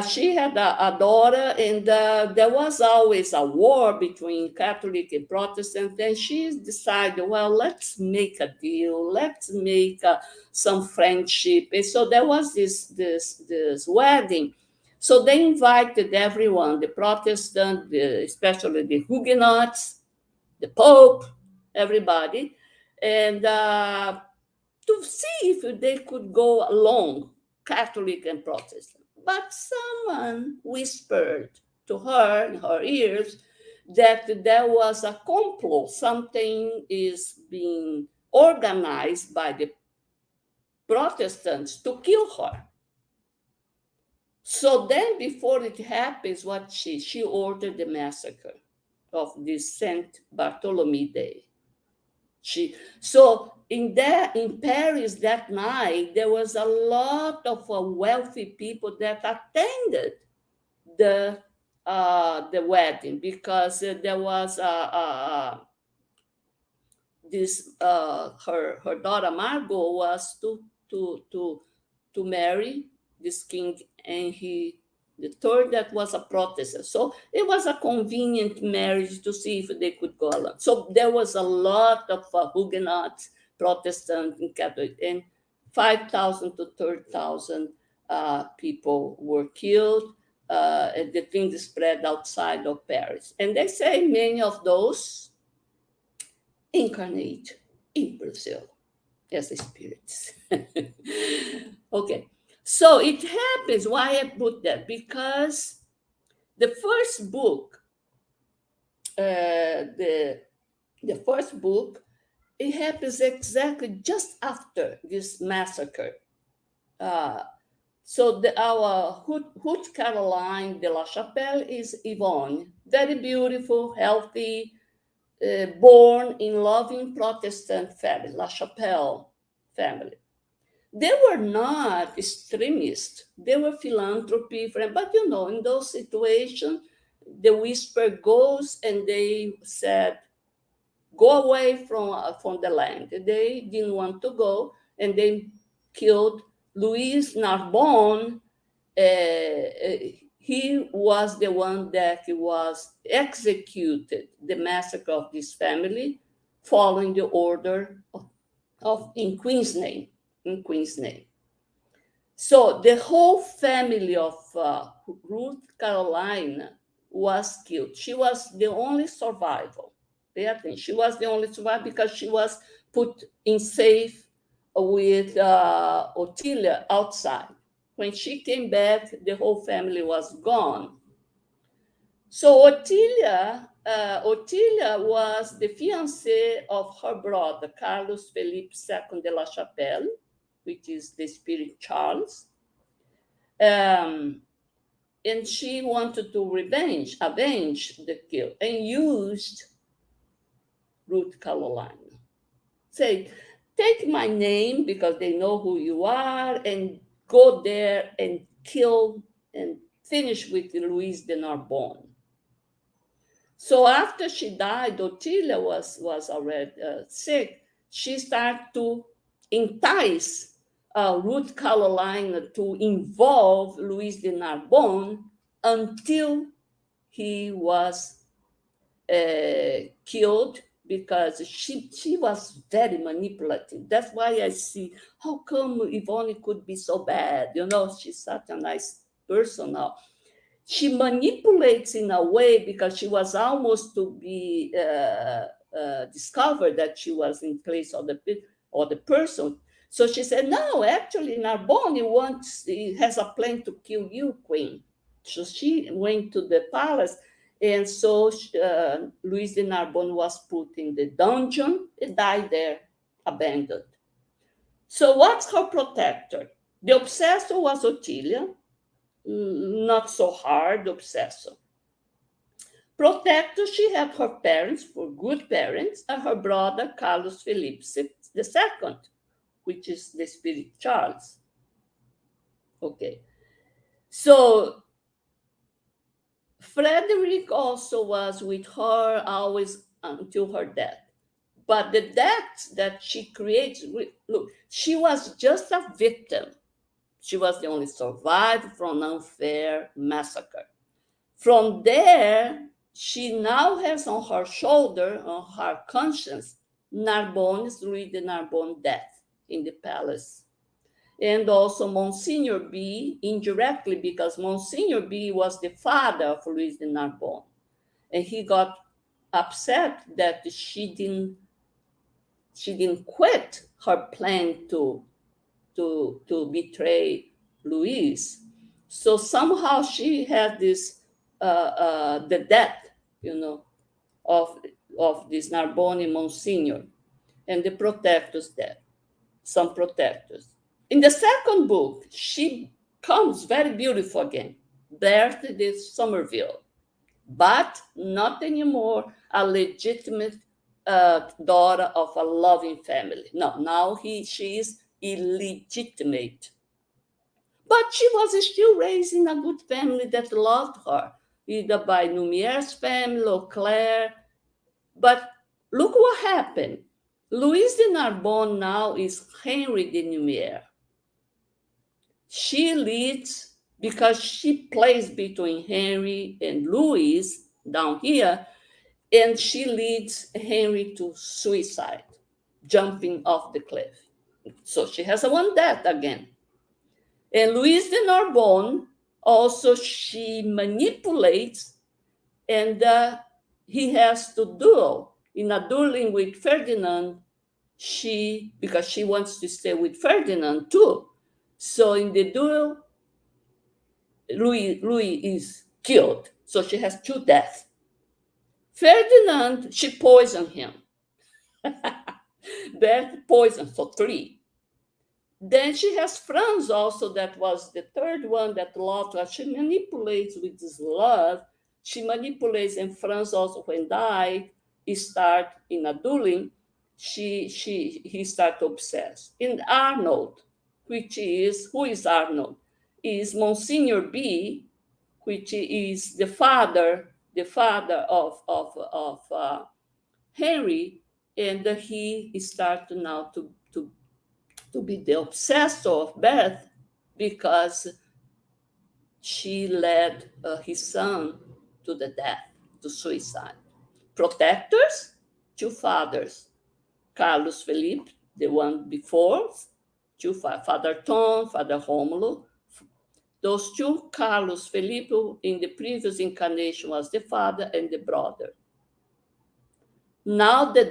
B: She had a daughter, and there was always a war between Catholic and Protestant. And she decided, well, let's make a deal. Let's make some friendship. And so there was this wedding. So they invited everyone, the Protestant, especially the Huguenots, the Pope, everybody, and to see if they could go along, Catholic and Protestant. But someone whispered to her in her ears that there was a complot, something is being organized by the Protestants to kill her. So then, before it happens, what she ordered the massacre of this Saint Bartholomew Day. So in Paris that night, there was a lot of wealthy people that attended the wedding because there was this her daughter Margot was to marry this King Henry the third that was a Protestant. So it was a convenient marriage to see if they could go along. So there was a lot of Huguenots, Protestant, and Catholic, and 5,000 to 30,000 people were killed. And the thing spread outside of Paris. And they say many of those incarnate in Brazil as spirits. Okay. So it happens, why I put that? Because the first book, the first book, it happens exactly just after this massacre. So our Ruth Caroline de la Chapelle is Yvonne, very beautiful, healthy, born in loving Protestant family, La Chapelle family. They were not extremists. They were philanthropy, but in those situations, the whisper goes, and they said, "Go away from the land." They didn't want to go, and they killed Louis Narbonne. He was the one that was executed, the massacre of this family, following the order in Queen's name. In Queen's name. So the whole family of Ruth Caroline was killed. She was the only survivor. She was the only survivor because she was put in safe with Otilia outside. When she came back, the whole family was gone. So Otilia was the fiancée of her brother, Carlos Felipe II de la Chapelle, which is the Spirit Charles. And she wanted to avenge the kill, and used Ruth Caroline. Say, take my name because they know who you are, and go there and kill and finish with Louise de Narbonne. So after she died, Otilia was already sick. She started to entice Ruth Caroline to involve Louise de Narbonne until he was killed, because she was very manipulative. That's why I see, how come Yvonne could be so bad? She's such a nice person now. She manipulates in a way, because she was almost to be discovered that she was in place of the person. So she said, no, actually, Narbonne he has a plan to kill you, queen. So she went to the palace, and so Louise de Narbonne was put in the dungeon and died there, abandoned. So what's her protector? The obsessor was Otilia, not so hard obsessor. Protector, she had her parents, for good parents, and her brother, Carlos Felipe II, which is the Spirit Charles. Okay. So Frederick also was with her always until her death. But the death that she creates, look, she was just a victim. She was the only survivor from an unfair massacre. From there, she now has on her shoulder, on her conscience, Louis de Narbonne's death in the palace. And also Monsignor B, indirectly, because Monsignor B was the father of Louis de Narbonne. And he got upset that she didn't quit her plan to betray Louise. So somehow she had this the death, of this Narbonne Monsignor, and the protectors death, some protectors. In the second book, she comes very beautiful again, Berthe de Somerville, but not anymore a legitimate daughter of a loving family. No, now she is illegitimate. But she was still raised in a good family that loved her, either by Lumiere's family or Claire. But look what happened. Louise de Narbonne now is Henry de Lumiere. She leads, because she plays between Henry and Louise down here, and she leads Henry to suicide, jumping off the cliff. So she has one death again. And Louise de Narbonne, also she manipulates, and he has to duel. In a dueling with Ferdinand, because she wants to stay with Ferdinand too. So in the duel, Louis is killed. So she has two deaths. Ferdinand, she poisoned him. Death, poison, so 3. Then she has Franz also, that was the third one that loved her. She manipulates with this love. She manipulates, and Franz also, when died, he start in a dueling. He start obsessed. And Arnold, who is Arnold? Is Monsignor B, which is the father of Henry, and he started now to be the obsessor of Beth, because she led his son to the death, to suicide. Protectors, 2 fathers, Carlos Felipe, the one before, Father Tom, Father Romulo. Those 2, Carlos Felipe, in the previous incarnation was the father and the brother. Now the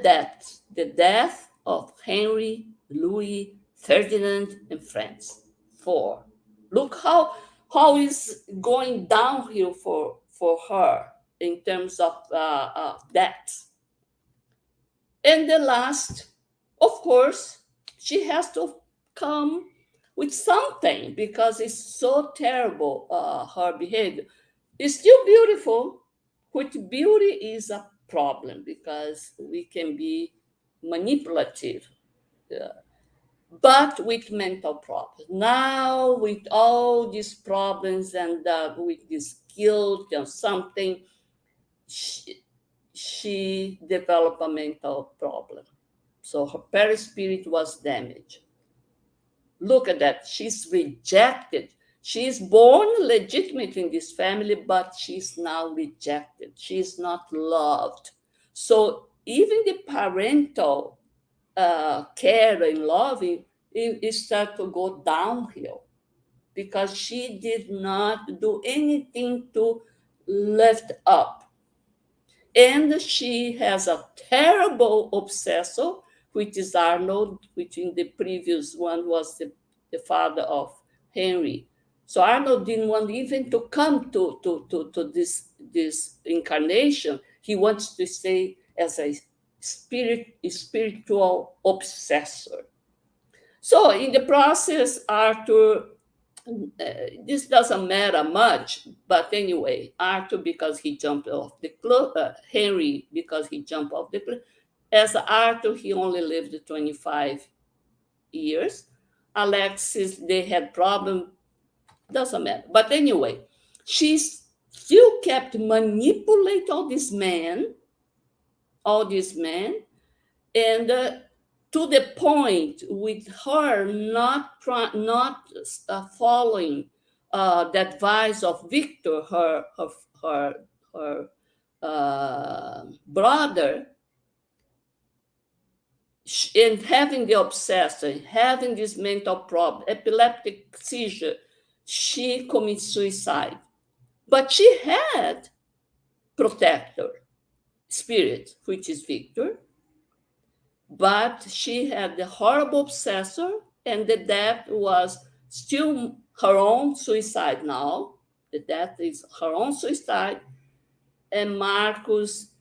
B: death of Henry Louis Ferdinand and friends. 4. Look how is going downhill for her in terms of debt. And the last, of course, she has to come with something because it's so terrible, her behavior. It's still beautiful, which beauty is a problem because we can be manipulative, uh, but with mental problems. Now, with all these problems and with this guilt and something, she developed a mental problem. So her perispirit was damaged. Look at that. She's rejected. She's born legitimate in this family, but she's now rejected. She's not loved. So even the parental care and loving it start to go downhill because she did not do anything to lift up. And she has a terrible obsessor, which is Arnold, which in the previous one was the father of Henry. So Arnold didn't want even to come to this incarnation. He wants to stay as a spiritual obsessor. So in the process, Arthur, this doesn't matter much, but anyway, Arthur because he jumped off the cliff, Henry because he jumped off the cliff. As Arthur, he only lived 25 years. Alexis, they had problem, doesn't matter. But anyway, she still kept manipulate all these men, and to the point with her not following the advice of Victor, her brother, and having the obsession, having this mental problem, epileptic seizure, she commits suicide. But she had protector spirit, which is Victor, but she had the horrible obsessor, and the death was still her own suicide now. The death is her own suicide. And Marcus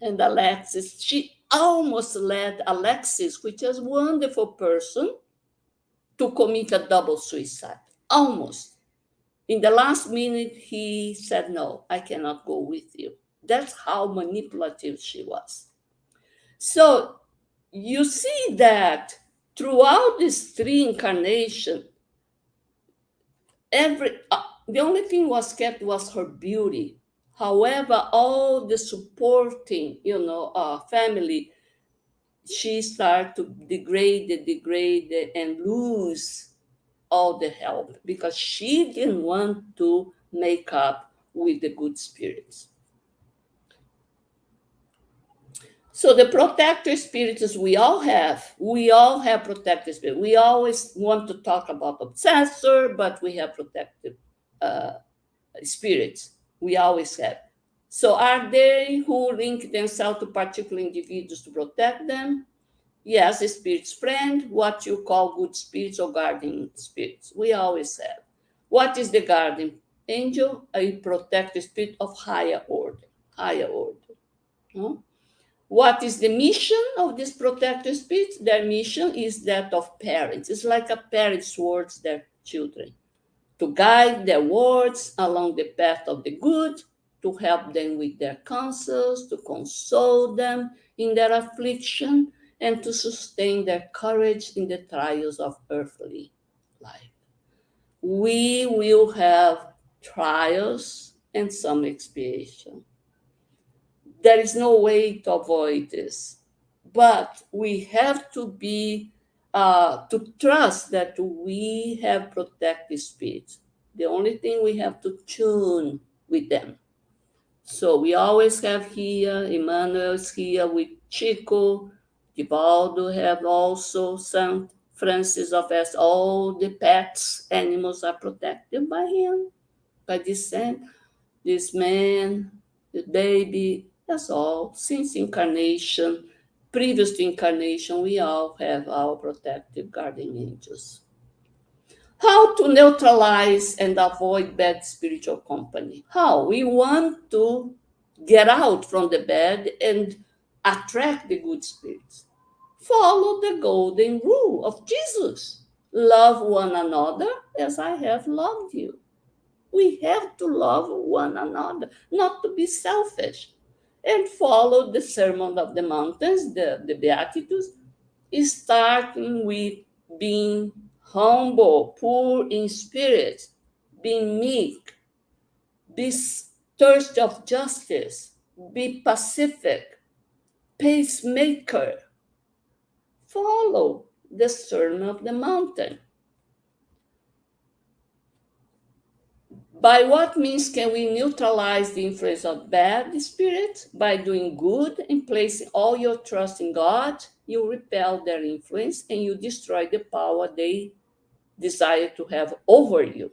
B: and Alexis, she almost led Alexis, which is a wonderful person, to commit a double suicide. Almost. In the last minute, he said, no, I cannot go with you. That's how manipulative she was. So you see that throughout these 3 incarnations, the only thing was kept was her beauty. However, all the supporting, family, she started to degrade, and lose all the help because she didn't want to make up with the good spirits. So the protector spirits we all have protector spirits. We always want to talk about obsessor, but we have protective spirits. We always have. So are they who link themselves to particular individuals to protect them? Yes, a spirit's friend, what you call good spirits or guardian spirits. We always have. What is the guardian angel? A protector spirit of higher order. No? What is the mission of this protector spirits? Their mission is that of parents. It's like a parent towards their children, to guide their wards along the path of the good, to help them with their counsels, to console them in their affliction, and to sustain their courage in the trials of earthly life. We will have trials and some expiation. There is no way to avoid this, but we have to be to trust that we have protective spirits. The only thing we have to tune with them. So we always have here, Emmanuel is here with Chico, Divaldo have also Saint Francis of Assisi. All the pets, animals are protected by him, by this saint, this man, the baby. That's all. Since incarnation, previous to incarnation, we all have our protective guardian angels. How to neutralize and avoid bad spiritual company? How? We want to get out from the bad and attract the good spirits. Follow the golden rule of Jesus. Love one another as I have loved you. We have to love one another, not to be selfish. And follow the Sermon of the Mountains, the Beatitudes, starting with being humble, poor in spirit, being meek, be thirsty of justice, be pacific, pacemaker. Follow the Sermon of the Mountain. By what means can we neutralize the influence of bad spirits? By doing good and placing all your trust in God, you repel their influence and you destroy the power they desire to have over you.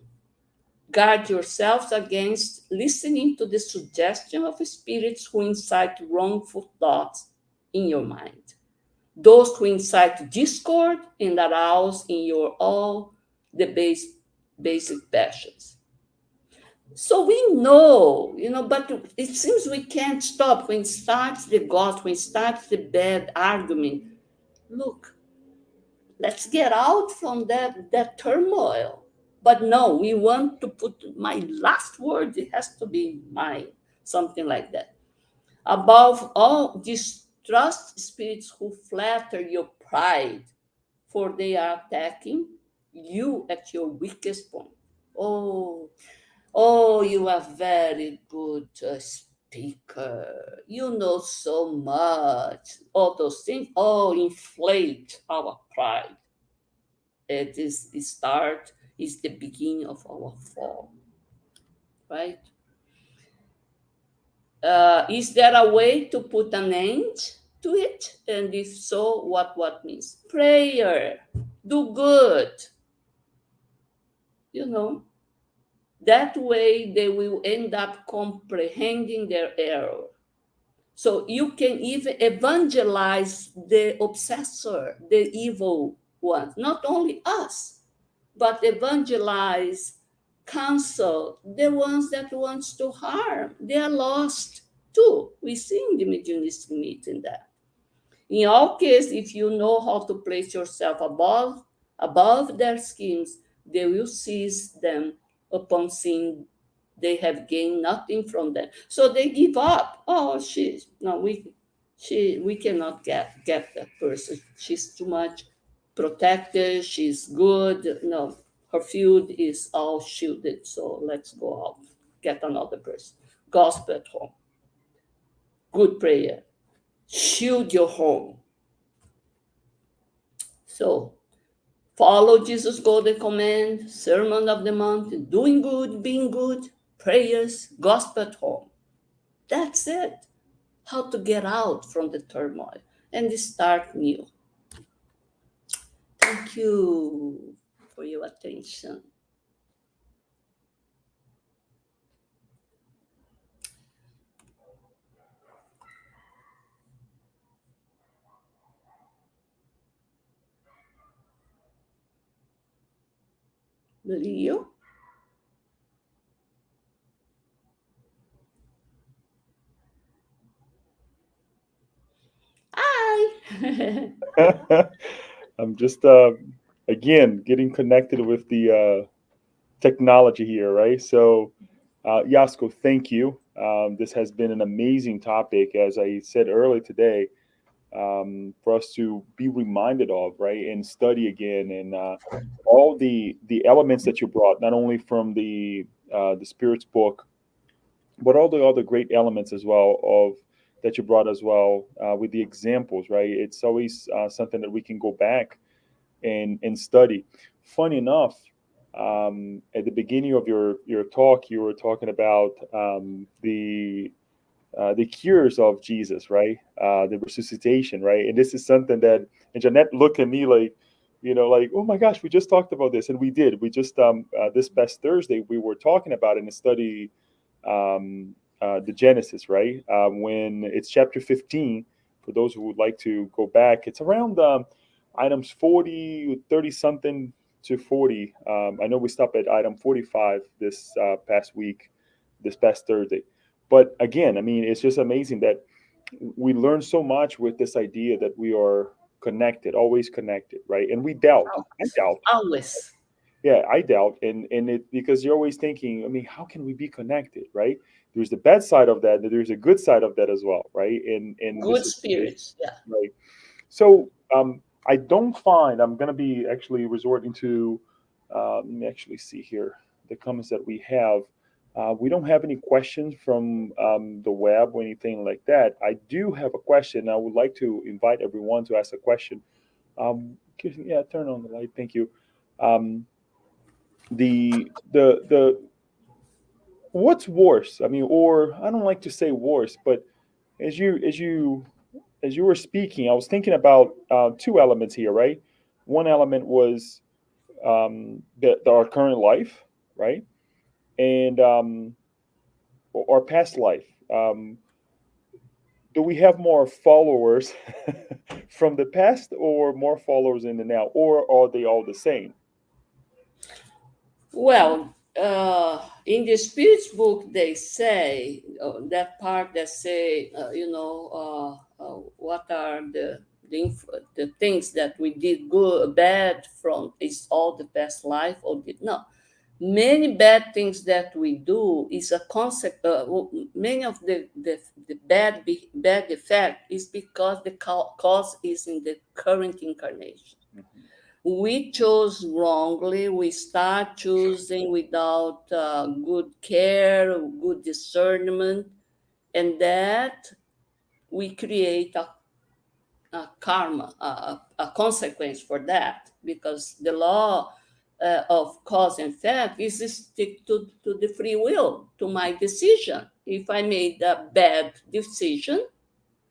B: Guard yourselves against listening to the suggestion of spirits who incite wrongful thoughts in your mind. Those who incite discord and arouse in your all the basic passions. So we know, but it seems we can't stop when it starts the gossip, when it starts the bad argument. Look, let's get out from that turmoil. But no, we want to put my last word, it has to be mine, something like that. Above all, distrust spirits who flatter your pride, for they are attacking you at your weakest point. Oh, oh, you are very good speaker. You know so much. All those things, inflate our pride. It is the start, is the beginning of our fall, right? Is there a way to put an end to it? And if so, what means? Prayer, do good. That way they will end up comprehending their error. So you can even evangelize the obsessor, the evil ones, not only us, but evangelize, counsel the ones that wants to harm. They are lost too. We see in the mediumistic meeting that. In all cases, if you know how to place yourself above their schemes, they will seize them upon seeing they have gained nothing from them. So they give up. Oh, we cannot get that person. She's too much protected. She's good. No, her field is all shielded. So let's go out, get another person. Gospel at home. Good prayer. Shield your home. So follow Jesus' golden command, Sermon of the Mount, doing good, being good, prayers, gospel at home. That's it. How to get out from the turmoil and start new. Thank you for your attention. Leo? Hi.
A: I'm just again getting connected with the technology here, right? So, Yasco, thank you. This has been an amazing topic, as I said earlier today, for us to be reminded of, right, and study again, and all the elements that you brought, not only from the Spirit's book, but all the other great elements as well of that you brought as well, with the examples, right? It's always something that we can go back and study. Funny enough, at the beginning of your talk, you were talking about the cures of Jesus, right? The resuscitation, right? And this is something that, and Jeanette looked at me like, like, oh my gosh, we just talked about this, and we did. We just this past Thursday we were talking about it in a study, the Genesis, right? When it's chapter 15, For those who would like to go back, it's around items 40, 30 something to 40. I know we stopped at item 45 this past week, this past Thursday. But again, I mean, it's just amazing that we learn so much with this idea that we are connected, always connected, right? And we doubt. I doubt.
B: Always.
A: Yeah, I doubt, and it because you're always thinking. I mean, how can we be connected, right? There's the bad side of that. There's a good side of that as well, right? And
B: Good
A: this is this,
B: spirits. Yeah.
A: right. So I don't find I'm going to be actually resorting to. Let me actually see here the comments that we have. We don't have any questions from the web or anything like that. I do have a question. I would like to invite everyone to ask a question. Yeah, turn on the light. Thank you. Um, the what's worse? I mean, or I don't like to say worse, but as you were speaking, I was thinking about two elements here, right? One element was our current life, right, and our past life. Do we have more followers from the past, or more followers in the now, or are they all the same?
B: Well, in the Spirit's book, they say that part that say, what are the things that we did good, bad from is all the past life or did no. Many bad things that we do is a concept. Many of the bad effect is because the cause is in the current incarnation. We chose wrongly. We start choosing without good care, good discernment, and that we create a karma, a consequence for that, because the law of cause and effect is stick to the free will, to my decision. If I made a bad decision,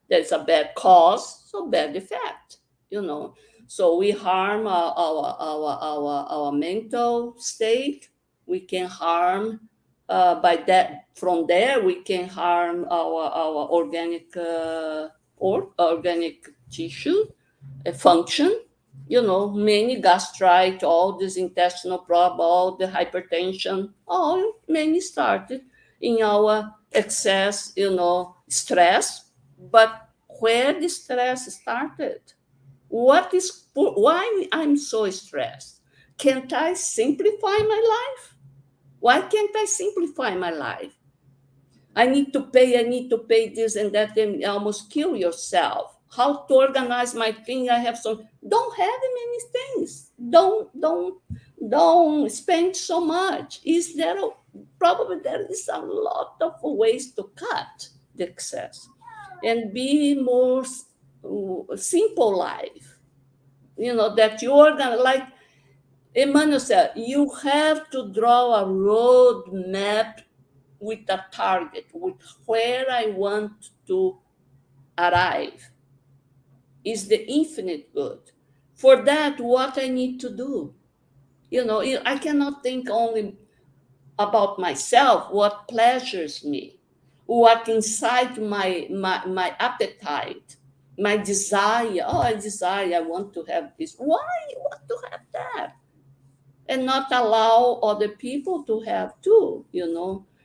B: there's a bad cause, so bad effect, you know. So we harm our mental state. We can harm by that. From there, we can harm our organic or organic tissue function. You know, many gastrite, all this intestinal problem, all the hypertension, all many started in our excess, stress. But where the stress started? Why I'm so stressed? Can't I simplify my life? Why can't I simplify my life? I need to pay this and that, then almost kill yourself. How to organize my thing? I have so don't have many things. Don't spend so much. Probably there is a lot of ways to cut the excess and be more simple life. You know that you organize like Emmanuel said. You have to draw a road map with a target, with where I want to arrive, is the infinite good. For that, what I need to do, I cannot think only about myself, what pleasures me, what inside my appetite, my desire. Oh, I want to have this. Why you want to have that? And not allow other people to have too.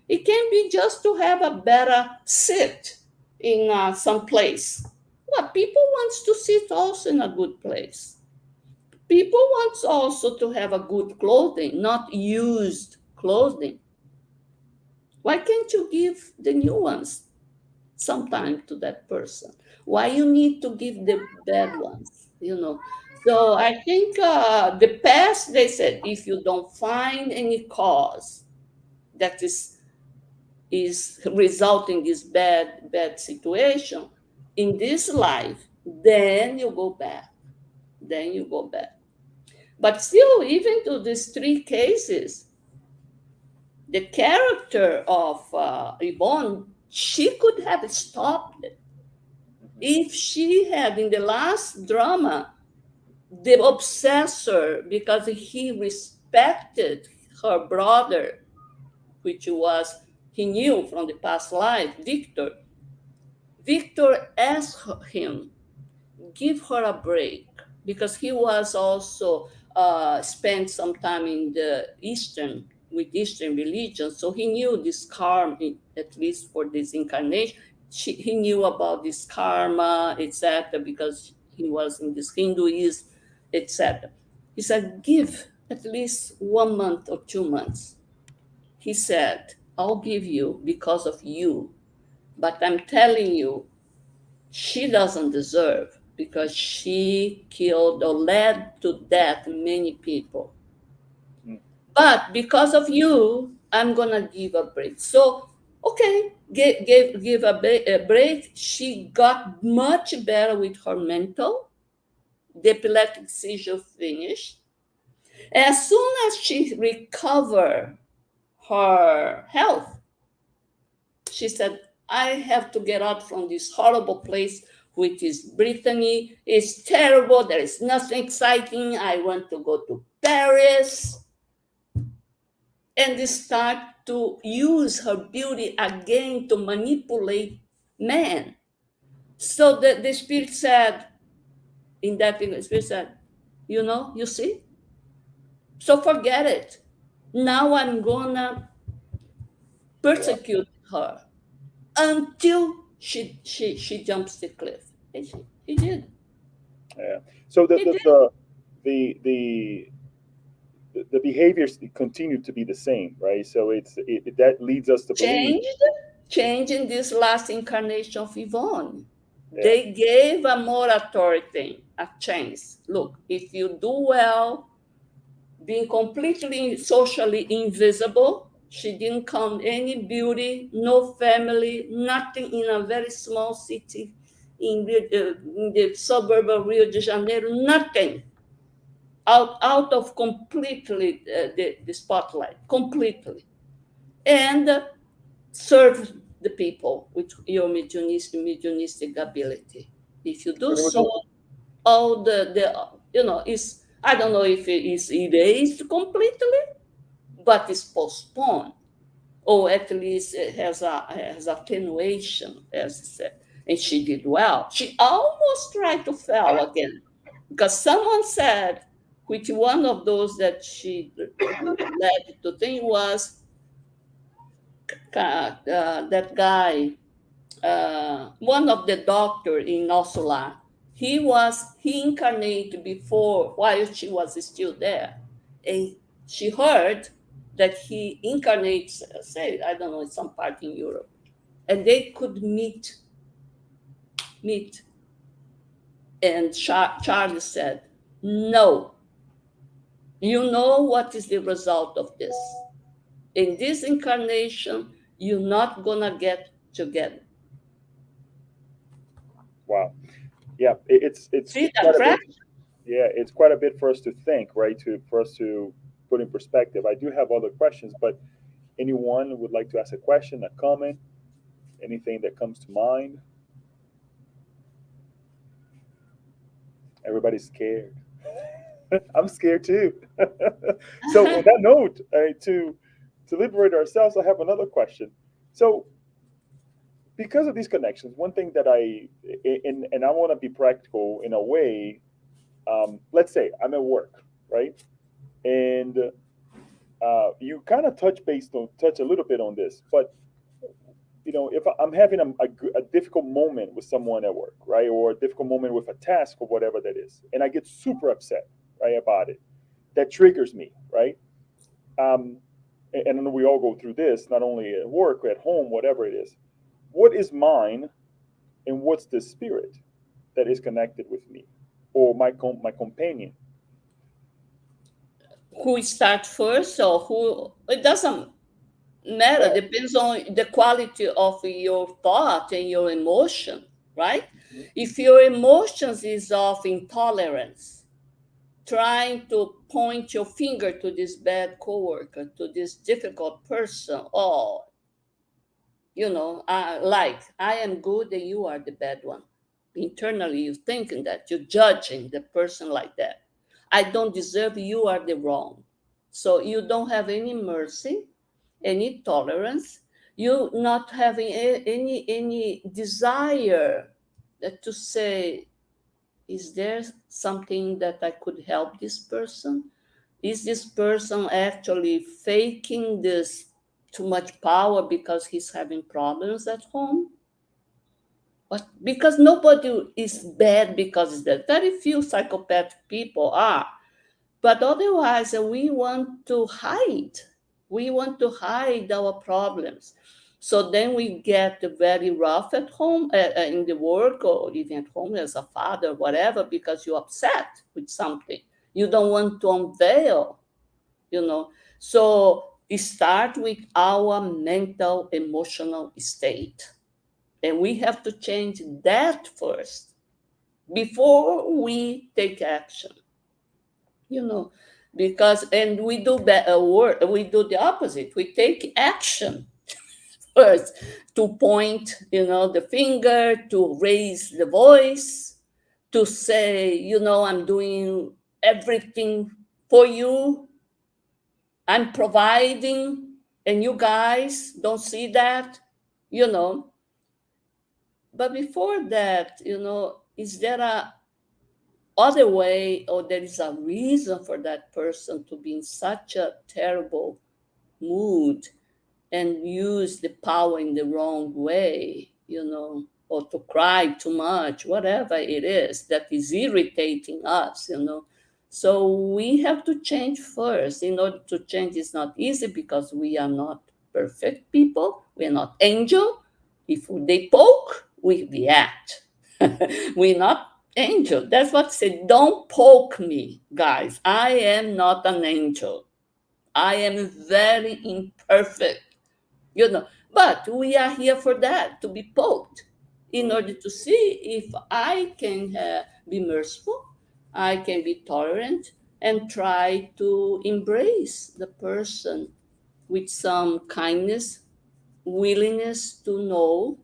B: It can be just to have a better sit in some place. What people wants to sit also in a good place. People wants also to have a good clothing, not used clothing. Why can't you give the new ones sometime to that person? Why you need to give the bad ones? So I think the past, they said, if you don't find any cause that is resulting this bad situation in this life, then you go back. Then you go back. But still, even to these three cases, the character of Yvonne, she could have stopped it if she had, in the last drama, the obsessor, because he respected her brother, which he knew from the past life, Victor. Victor asked him, give her a break, because he was also spent some time in the Eastern, with Eastern religion, so he knew this karma, at least for this incarnation. He knew about this karma, etc., because he was in this Hinduism, etc. He said, give at least 1 month or 2 months. He said, I'll give you because of you, but I'm telling you, she doesn't deserve, because she killed or led to death many people.
A: Mm.
B: But because of you, I'm gonna give a break. So, okay, give a break. She got much better with her mental. The epileptic seizure finished. As soon as she recovered her health, she said, I have to get out from this horrible place, which is Brittany. It's terrible. There is nothing exciting. I want to go to Paris. And they start to use her beauty again to manipulate men. So the spirit said, in that thing, the spirit said, you see? So forget it. Now I'm gonna
A: Yeah.
B: persecute her until she jumps the cliff. And he did.
A: Yeah. So
B: He did.
A: the the the behaviors continue to be the same, right? So that leads us to believe.
B: Changed, changed in this last incarnation of Yvonne.
A: Yeah.
B: They gave a more authority a chance. Look, if you do well, being completely socially invisible, she didn't count any beauty, no family, nothing, in a very small city in the suburb of Rio de Janeiro, nothing. Out of completely the spotlight, completely. And serve the people with your mediumistic ability. If you do
A: And it was
B: so, all is, I don't know if it is erased completely, but it's postponed, or at least it has attenuation, as I said. And she did well. She almost tried to fail again, because someone said, which one of those that she led to think was that guy, one of the doctor in Osula. He incarnated before, while she was still there, and she heard that he incarnates, say, I don't know, in some part in Europe, and they could meet. And Charlie said, no, you know what is the result of this? In this incarnation, you're not gonna get together.
A: wow. Yeah. It's
B: See
A: quite
B: that
A: a bit.
B: fraction?
A: Yeah, it's quite a bit for us to think, right? For us to put in perspective. I do have other questions, but anyone would like to ask a question, a comment, anything that comes to mind? Everybody's scared. I'm scared too. So on that note, to liberate ourselves, I have another question. So because of these connections, one thing that and I want to be practical in a way. Let's say I'm at work, right? And you kind of touch a little bit on this, but if I'm having a difficult moment with someone at work, right, or a difficult moment with a task or whatever that is, and I get super upset, right, about it, that triggers me, right? Um, and I know we all go through this, not only at work, at home, whatever it is. What is mine, and what's the spirit that is connected with me, or my companion?
B: Who start first, or who, it doesn't matter, depends on the quality of your thought and your emotion, right? If your emotions is of intolerance, trying to point your finger to this bad coworker, to this difficult person, or like, I am good and you are the bad one. Internally, you're thinking that, you're judging the person like that. I don't deserve, you are the wrong. So you don't have any mercy, any tolerance. You not having any desire to say, is there something that I could help this person? Is this person actually faking this too much power because he's having problems at home? But because nobody is bad because it's that. Very few psychopathic people are. But otherwise, we want to hide. We want to hide our problems. So then we get very rough at home, in the work, or even at home as a father, whatever, because you're upset with something. You don't want to unveil, you know. So it starts with our mental, emotional state. And we have to change that first before we take action, you know, because and we do we do the opposite. We take action first to point, the finger, to raise the voice, to say, I'm doing everything for you, I'm providing, and you guys don't see that, you know. But before that, is there a other way, or there is a reason for that person to be in such a terrible mood and use the power in the wrong way, or to cry too much, whatever it is that is irritating us, So we have to change first. In order to change, it's not easy because we are not perfect people. We are not angel. If they poke, we react. We're not angel. That's what I said. Don't poke me, guys. I am not an angel. I am very imperfect, But we are here for that, to be poked, in order to see if I can be merciful, I can be tolerant, and try to embrace the person with some kindness, willingness to know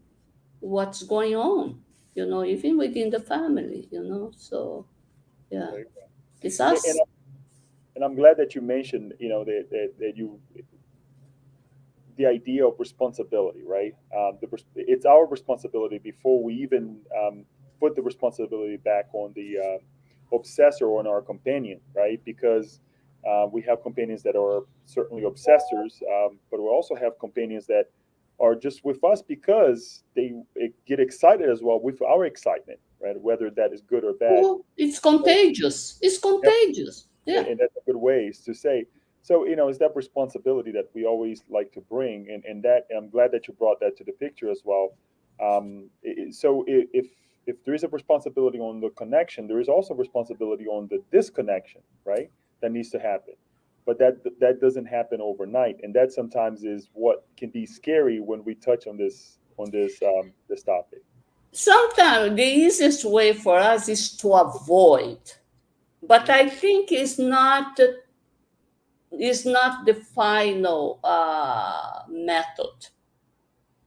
B: what's going on, even within the family, So, yeah,
A: Right.
B: it's
A: And,
B: us.
A: and I'm glad that you mentioned, that you the idea of responsibility, right? It's our responsibility before we even put the responsibility back on the obsessor or on our companion, right? Because we have companions that are certainly obsessors, but we also have companions that are just with us because they get excited as well with our excitement, right? Whether that is good or bad.
B: Oh, it's
A: So,
B: contagious. It's
A: yeah,
B: contagious. Yeah.
A: and that's a good ways to say. So it's that responsibility that we always like to bring, and that and I'm glad that you brought that to the picture as well. If there is a responsibility on the connection, there is also responsibility on the disconnection, right? That needs to happen, but that doesn't happen overnight, and that sometimes is what can be scary when we touch on this topic.
B: Sometimes the easiest way for us is to avoid, but I think it's not the final method.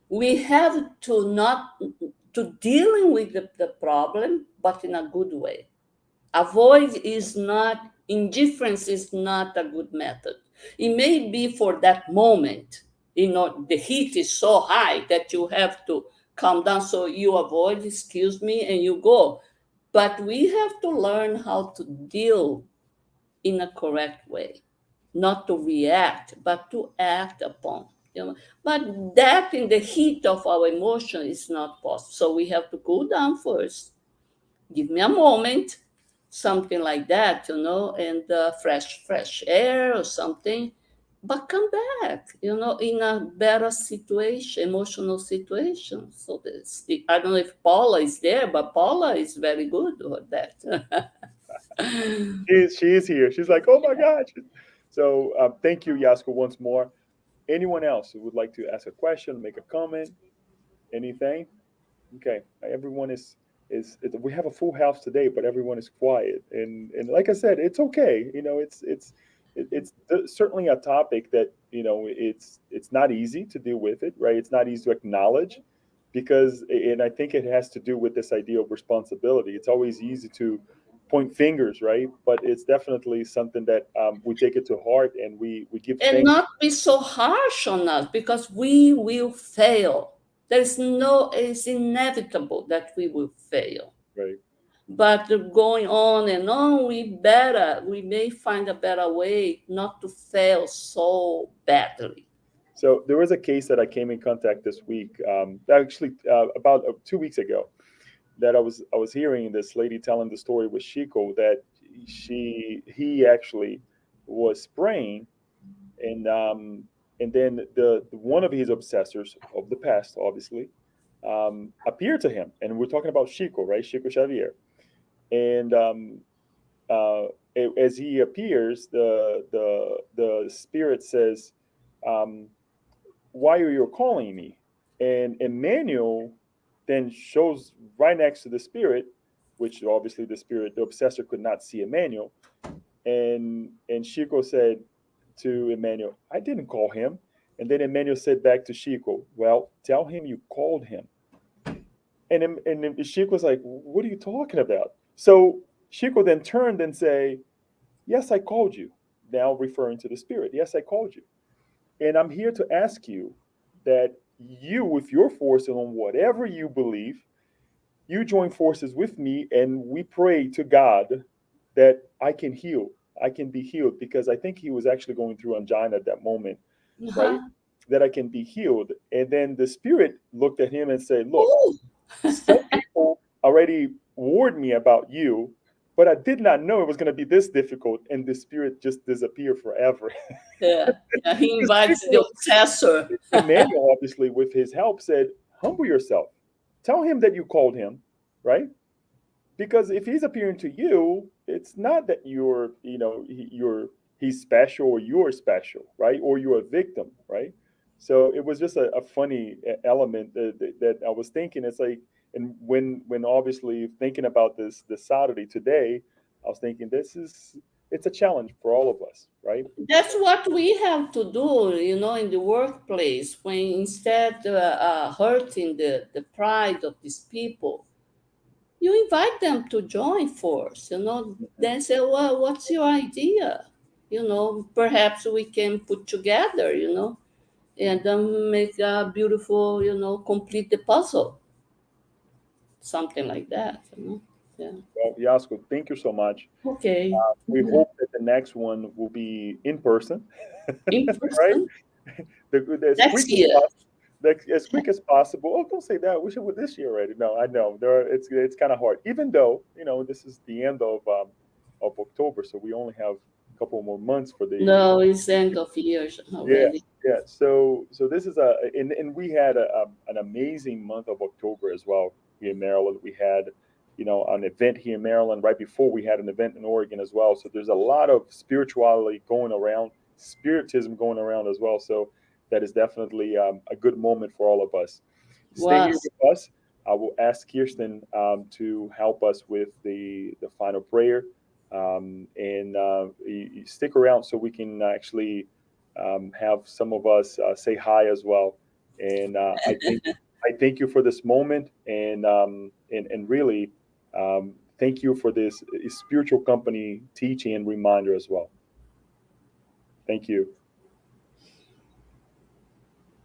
B: We have to not to dealing with the problem, but in a good way. Avoid is not indifference is not a good method. It may be for that moment, the heat is so high that you have to calm down, so you avoid, excuse me, and you go. But we have to learn how to deal in a correct way, not to react, but to act upon. But that in the heat of our emotion is not possible. So we have to cool down first. Give me a moment, something like that, and fresh air or something. But come back, in a better situation, emotional situation. So this, I don't know if Paula is there, but Paula is very good at that.
A: She is here. She's like, oh my God. So thank you, Yasko, once more. Anyone else who would like to ask a question, make a comment, anything? Okay, everyone we have a full house today, but everyone is quiet, and like I said, it's okay. It's certainly a topic that it's not easy to deal with it, right? It's not easy to acknowledge because, and I think it has to do with this idea of responsibility. It's always easy to point fingers, right? But it's definitely something that we take it to heart, and we give
B: And
A: thanks.
B: not be so harsh on us, because we will fail. There's no, it's inevitable that we will fail.
A: Right.
B: But going on and on, we may find a better way not to fail so badly.
A: So there was a case that I came in contact this week, actually about 2 weeks ago, that I was hearing this lady telling the story with Chico, that he actually was praying, and then the one of his obsessors of the past, obviously, appeared to him, and we're talking about Chico, right? Chico Xavier, and uh, as he appears, the spirit says, um, "Why are you calling me?" And Emmanuel then shows right next to the spirit, which obviously the obsessor could not see Emmanuel, and Chico said to Emmanuel, "I didn't call him." And then Emmanuel said back to Chico, "Well, tell him you called him." And Chico's like, "What are you talking about?" So Chico then turned and say, "Yes, I called you." Now referring to the spirit, "Yes, I called you. And I'm here to ask you that you, with your force and on whatever you believe, you join forces with me, and we pray to God that I can heal. I can be healed," because I think he was actually going through angina at that moment, right?
B: Uh-huh.
A: "That I can be healed." And then the spirit looked at him and said, "Look,
B: Ooh.
A: some people already warned me about you, but I did not know it was going to be this difficult." And the spirit just disappeared forever.
B: Yeah, yeah, he
A: Because
B: invites the obsessor.
A: Emmanuel, obviously, with his help, said, "Humble yourself. Tell him that you called him," right? Because if he's appearing to you, it's not that he's special or you're special, right? Or you're a victim, right? So it was just a funny element that I was thinking. It's like, and when obviously thinking about this Saturday today, I was thinking it's a challenge for all of us, right?
B: That's what we have to do, in the workplace, when instead hurting the pride of these people, you invite them to join force. Then say, well, what's your idea? Perhaps we can put together, and make a beautiful, complete the puzzle, something like that. Yeah.
A: Well, Yasko, thank you so much.
B: Okay.
A: We
B: Mhm.
A: hope that the next one will be in person,
B: In
A: right?
B: person
A: As quick
B: next
A: as
B: year.
A: possible. As quick as possible. Oh, don't say that. We should with this year already. No, I know it's kind of hard. Even though this is the end of October, so we only have a couple more months for the
B: No, it's end of years
A: yeah,
B: already.
A: yeah. So this is and we had an amazing month of October as well here in Maryland. We had, an event here in Maryland right before we had an event in Oregon as well. So there's a lot of spirituality going around, spiritism going around as well. So that is definitely a good moment for all of us. Stay here
B: Was.
A: with us. I will ask Kirsten to help us with the final prayer, and you stick around so we can actually have some of us say hi as well. And I thank you for this moment, and really thank you for this spiritual company teaching and reminder as well. Thank you.